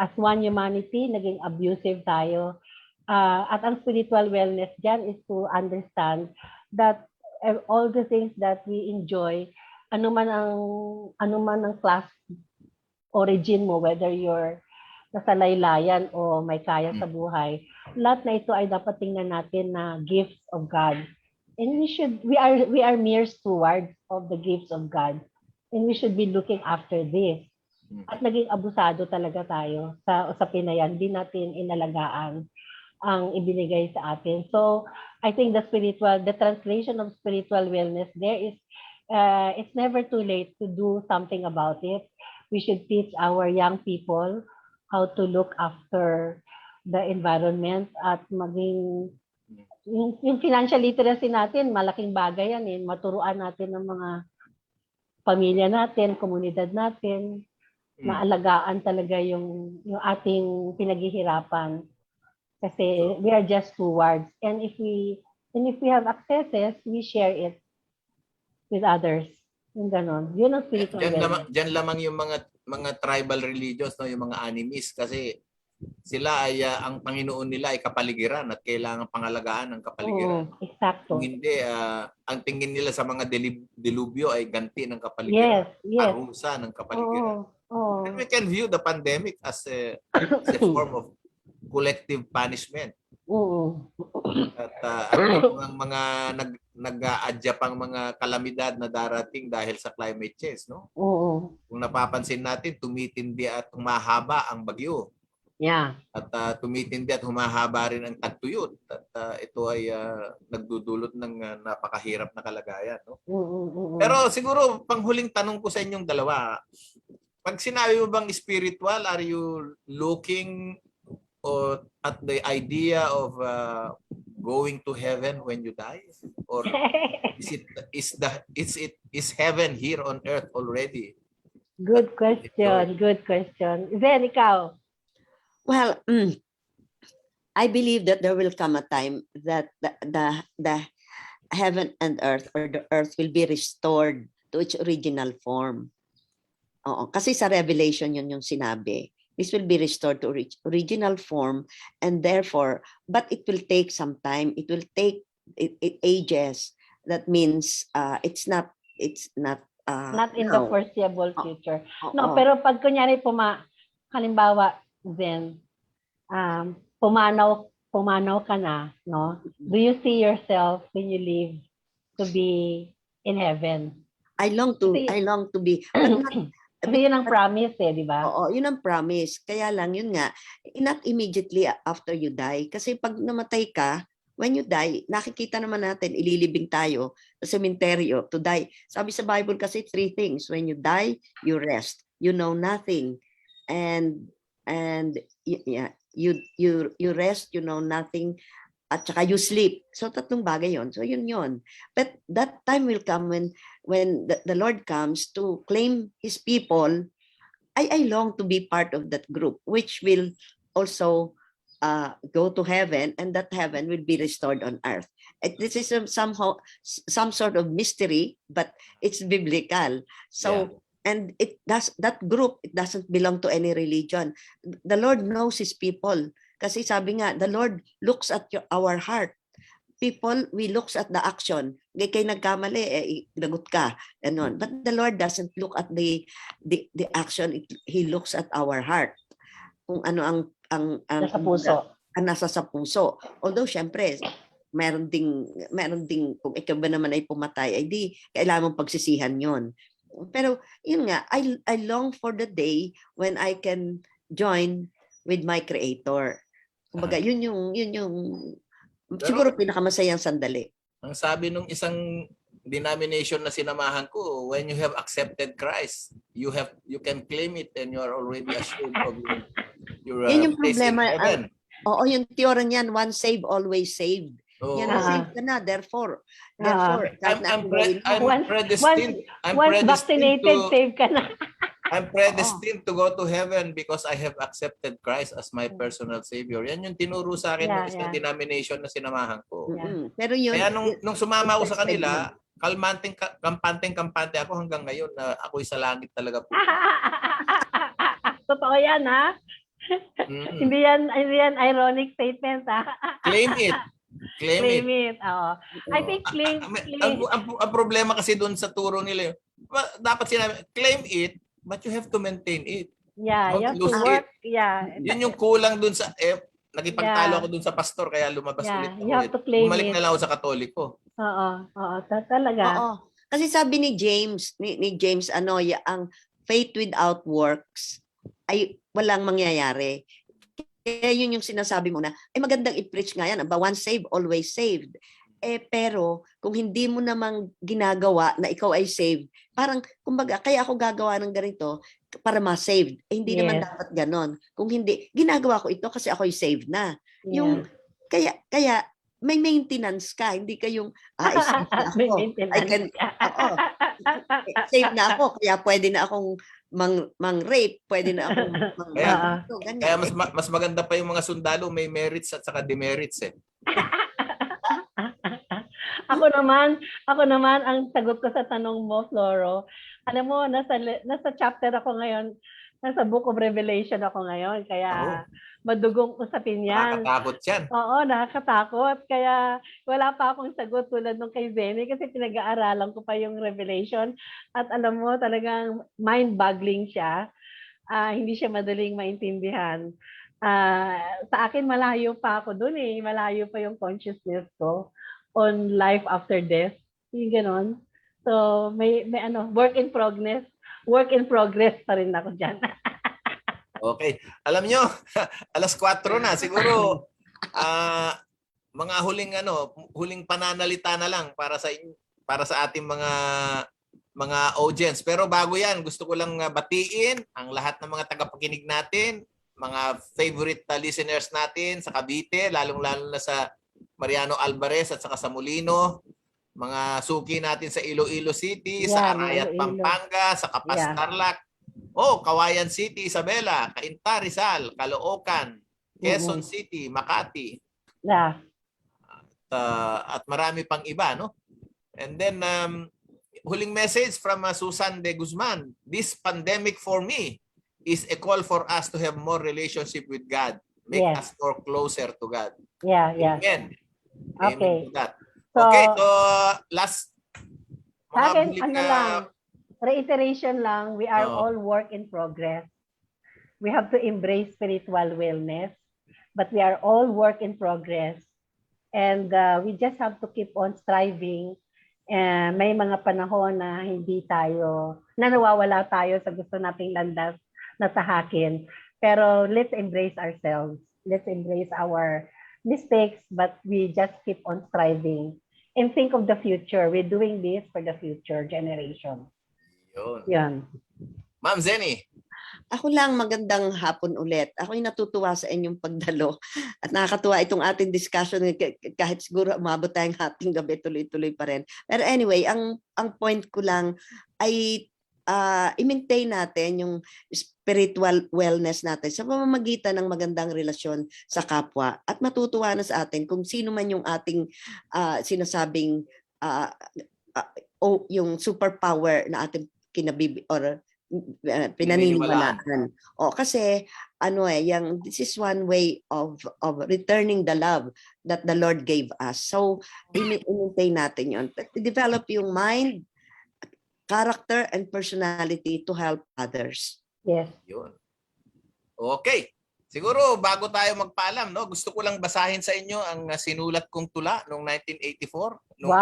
Speaker 3: As one humanity, naging abusive tayo. At ang spiritual wellness dyan is to understand that all the things that we enjoy, ano man ang class origin mo, whether you're nasa laylayan o may kaya sa buhay, lahat na ito ay dapat tingnan natin na gifts of God. And we are mere stewards of the gifts of God. And we should be looking after this. At naging abusado talaga tayo sa usapin na yan. Hindi natin inalagaan ang ibinigay sa atin. So, I think the translation of spiritual wellness there is, it's never too late to do something about it. We should teach our young people how to look after the environment at maging yung financial literacy natin, malaking bagay yan eh. Maturuan natin ng mga pamilya natin, komunidad natin, maalagaan talaga yung ating pinaghihirapan. Kasi we are just stewards. And if we have accesses, we share it with others. Yung ganon. Yun ang spiritual wellness.
Speaker 2: Diyan lamang yung mga tribal religions, no, yung mga animist, kasi sila ay ang Panginoon nila ay kapaligiran at kailangan pangalagaan ng kapaligiran.
Speaker 3: Exacto.
Speaker 2: Kung hindi, ang tingin nila sa mga dilubyo ay ganti ng kapaligiran,
Speaker 3: Yes.
Speaker 2: parusa ng kapaligiran.
Speaker 3: Oo.
Speaker 2: And we can view the pandemic as a form of collective punishment.
Speaker 3: Oo.
Speaker 2: At ang mga nag-aadya pang mga kalamidad na darating dahil sa climate change, no?
Speaker 3: Oo.
Speaker 2: Kung napapansin natin, tumitindi at humahaba ang bagyo.
Speaker 3: Yeah.
Speaker 2: At tumitindi at humahaba rin ang tagtuyot. At ito ay nagdudulot ng napakahirap na kalagayan, no? Pero siguro panghuling tanong ko sa inyong dalawa, pag sinabi mo bang spiritual, are you looking at the idea of going to heaven when you die, or is heaven here on earth already?
Speaker 3: Good question. Good question. Zen, ikaw?
Speaker 4: Well, I believe that there will come a time that the heaven and earth, or the earth, will be restored to its original form. Oo, kasi sa Revelation yun yung sinabi. This will be restored to original form, and therefore, but it will take some time. It will take ages. That means it's not
Speaker 3: Not in the foreseeable future. No,
Speaker 4: Oo.
Speaker 3: pero pag kunyari halimbawa, Zen, pumanaw ka na, no? Do you see yourself when you live to be in heaven?
Speaker 4: I long to be, but not,
Speaker 3: Kasi yun ang promise di ba?
Speaker 4: oo, yun ang promise. Kaya lang, yun nga, not immediately after you die. Kasi pag namatay ka, when you die, nakikita naman natin, ililibing tayo sa sementeryo to die. Sabi sa Bible kasi 3 things. When you die, you rest. You know nothing. And you rest, you know nothing, at saka you sleep. So 3 bagay yon. So yun. But that time will come when the Lord comes to claim his people. I long to be part of that group, which will also go to heaven, and that heaven will be restored on earth. This is somehow some sort of mystery, but it's biblical. So and that group, it doesn't belong to any religion. The Lord knows his people. Kasi sabi nga, the Lord looks at our heart. People, we looks at the action. Hindi kayo nagkamali, lagot ka. But the Lord doesn't look at the action. He looks at our heart. Kung ano ang
Speaker 3: Nasa puso.
Speaker 4: Ang nasa sa puso. Although, syempre, meron ding, kung ikaw ba naman ay pumatay, ay di, kailangan mong pagsisihan yon. Pero, yun nga, I long for the day when I can join with my Creator. Kumbaga, yun yung siguro pinakamasayang sandali.
Speaker 2: Ang sabi nung isang denomination na sinamahan ko, when you have accepted Christ, you can claim it, and you are already assured of your
Speaker 4: Yun yung
Speaker 2: place in
Speaker 4: problema.
Speaker 2: heaven.
Speaker 4: Oo, yung teorya niyan, once saved, always saved. Yan, saved ka na, therefore
Speaker 2: I'm predestined.
Speaker 3: Once vaccinated, save ka na.
Speaker 2: I'm predestined to go to heaven because I have accepted Christ as my personal Savior. Yan yung tinuro sa akin ng isang denomination na sinamahan ko.
Speaker 4: Pero yun,
Speaker 2: kaya nung sumama ako sa kanila, kampante ako hanggang ngayon na ako'y sa langit talaga po.
Speaker 3: Totoo yan, ha? Hindi yan ironic statement, ha?
Speaker 2: Claim it. Claim it.
Speaker 3: Oo. I think claim.
Speaker 2: Ang problema kasi doon sa turo nila, dapat sinabi, claim it, but you have to maintain it.
Speaker 3: Yeah, you have to work. Yeah.
Speaker 2: Yun yung kulang doon sa nagipagtalo ako doon sa pastor kaya lumabas ulit ako.
Speaker 3: You have to claim
Speaker 2: Bumalik
Speaker 3: it.
Speaker 2: na lang ako sa Katoliko.
Speaker 3: Oo, talaga.
Speaker 4: Oo. Kasi sabi ni James, Anoya, ang faith without works ay walang mangyayari. Kaya yun yung sinasabi mo na, magandang i-preach nga yan, once saved, always saved. Pero kung hindi mo namang ginagawa na ikaw ay saved, parang, kumbaga, kaya ako gagawa ng ganito para ma-saved. Hindi naman dapat ganon. Kung hindi, ginagawa ko ito kasi ako ay saved na. Yung, kaya may maintenance ka, hindi ka yung, saved na ako. Saved na ako, kaya pwede na akong mang-rape, pwede na akong
Speaker 2: kaya mas maganda pa yung mga sundalo, may merits at saka demerits
Speaker 3: Ako naman ang sagot ko sa tanong mo, Floro. Alam mo, nasa chapter ako ngayon Nasa Book of Revelation ako ngayon, kaya
Speaker 2: Oo.
Speaker 3: madugong usapin yan.
Speaker 2: Nakakatakot yan.
Speaker 3: Oo, nakakatakot. Kaya wala pa akong sagot tulad nung kay Zenny kasi pinag-aaralan ko pa yung Revelation. At alam mo, talagang mind-boggling siya. Hindi siya madaling maintindihan. Sa akin, malayo pa ako dun eh. Malayo pa yung consciousness ko on life after death. Yung ganon. So, may work in progress. Work in progress pa rin ako dyan.
Speaker 2: Okay. Alam nyo, alas 4 na. Siguro, mga huling pananalita na lang para sa ating mga audience. Pero bago yan, gusto ko lang batiin ang lahat ng mga tagapakinig natin, mga favorite listeners natin sa Cavite, lalong-lalo na sa Mariano Alvarez at saka sa Molino, mga suki natin sa Iloilo City, sa Arayat, Pampanga, sa Capas, Tarlac, Kawayan City, Isabela, Cainta, Rizal, Caloocan, Quezon City, Makati.
Speaker 3: Yeah.
Speaker 2: At marami pang iba, no? And then huling message from Susan de Guzman. This pandemic for me is a call for us to have more relationship with God. Make us more closer to God.
Speaker 3: Yeah.
Speaker 2: Amen.
Speaker 3: Okay.
Speaker 2: Amen to that.
Speaker 3: So,
Speaker 2: okay, so last
Speaker 3: sa akin, reiteration lang, we are all work in progress. We have to embrace spiritual wellness, but we are all work in progress. And we just have to keep on striving. May mga panahon na nawawala tayo sa gusto nating landas na tahakin. Pero let's embrace ourselves. Let's embrace our mistakes, but we just keep on striving and think of the future. We're doing this for the future generation. Yan.
Speaker 2: Ma'am Zenny.
Speaker 4: Ako lang, magandang hapon ulit. Ako'y natutuwa sa inyong pagdalo at nakakatuwa itong ating discussion kahit siguro umabot tayong hating gabi, tuloy-tuloy pa rin. Pero anyway, ang point ko lang ay i-maintain natin yung spiritual wellness natin sa pamamagitan ng magandang relasyon sa kapwa at matutuwa na sa atin kung sino man yung ating sinasabing yung superpower na ating pinaniniwalaan. Kasi this is one way of returning the love that the Lord gave us. So, i-maintain natin yun. Develop yung mind, character, and personality to help others.
Speaker 3: Yes.
Speaker 2: Yun. Okay. Siguro bago tayo magpaalam, no, gusto ko lang basahin sa inyo ang sinulat kong tula noong 1984. Nung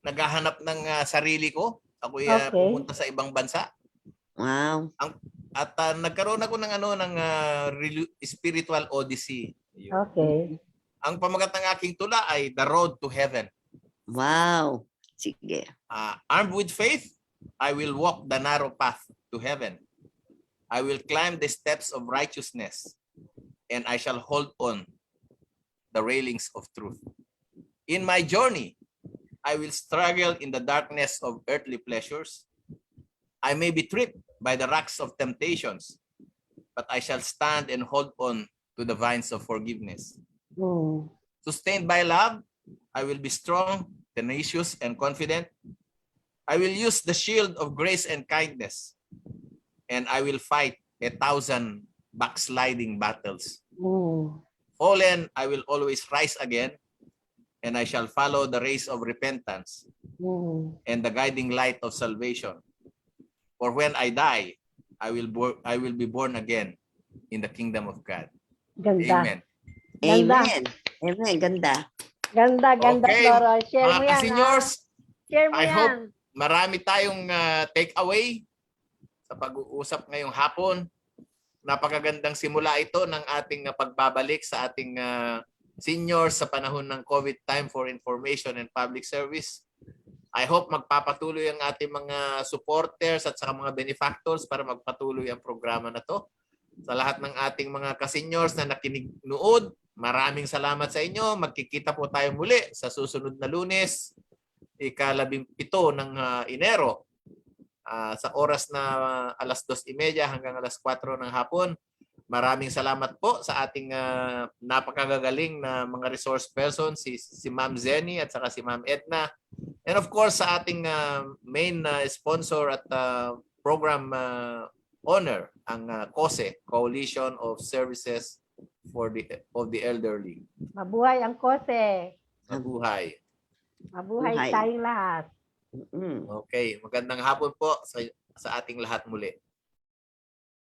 Speaker 2: naghahanap ng sarili ko. Ako pumunta sa ibang bansa.
Speaker 4: Wow.
Speaker 2: At nagkaroon ako ng spiritual odyssey. Yun.
Speaker 3: Okay.
Speaker 2: Ang pamagat ng aking tula ay The Road to Heaven.
Speaker 4: Wow. Sige.
Speaker 2: Armed with faith, I will walk the narrow path to heaven. I will climb the steps of righteousness, and I shall hold on the railings of truth. In my journey, I will struggle in the darkness of earthly pleasures. I may be tripped by the rocks of temptations, but I shall stand and hold on to the vines of forgiveness. Sustained by love, I will be strong, tenacious, and confident. I will use the shield of grace and kindness, and I will fight 1,000 backsliding battles. Fallen, I will always rise again, and I shall follow the race of repentance and the guiding light of salvation. For when I die, I will be born again in the kingdom of God.
Speaker 3: Ganda.
Speaker 2: Amen.
Speaker 4: Amen. Amen. Ganda.
Speaker 3: Ganda,
Speaker 2: Okay.
Speaker 3: Flora. Share
Speaker 2: Mga
Speaker 3: mo yan.
Speaker 2: ka-seniors,
Speaker 3: Share mo
Speaker 2: I
Speaker 3: yan.
Speaker 2: hope marami tayong take away sa pag-uusap ngayong hapon. Napakagandang simula ito ng ating pagbabalik sa ating seniors sa panahon ng COVID time for information and public service. I hope magpapatuloy ang ating mga supporters at saka mga benefactors para magpatuloy ang programa na to. Sa lahat ng ating mga ka-seniors na nakinig nood, maraming salamat sa inyo. Magkikita po tayo muli sa susunod na Lunes, ika-17 ng Enero, sa oras na alas 2:30 hanggang alas 4 ng hapon. Maraming salamat po sa ating napakagagaling na mga resource person, si Ma'am Zenny at saka si Ma'am Edna. And of course, sa ating main sponsor at program honor ang COSE, Coalition of Services for the Elderly.
Speaker 3: Mabuhay ang KOSE.
Speaker 2: Mabuhay.
Speaker 3: Mabuhay
Speaker 4: Mabuhay.
Speaker 3: tayong lahat.
Speaker 4: Mm.
Speaker 2: Okay, magandang hapon po sa ating lahat muli.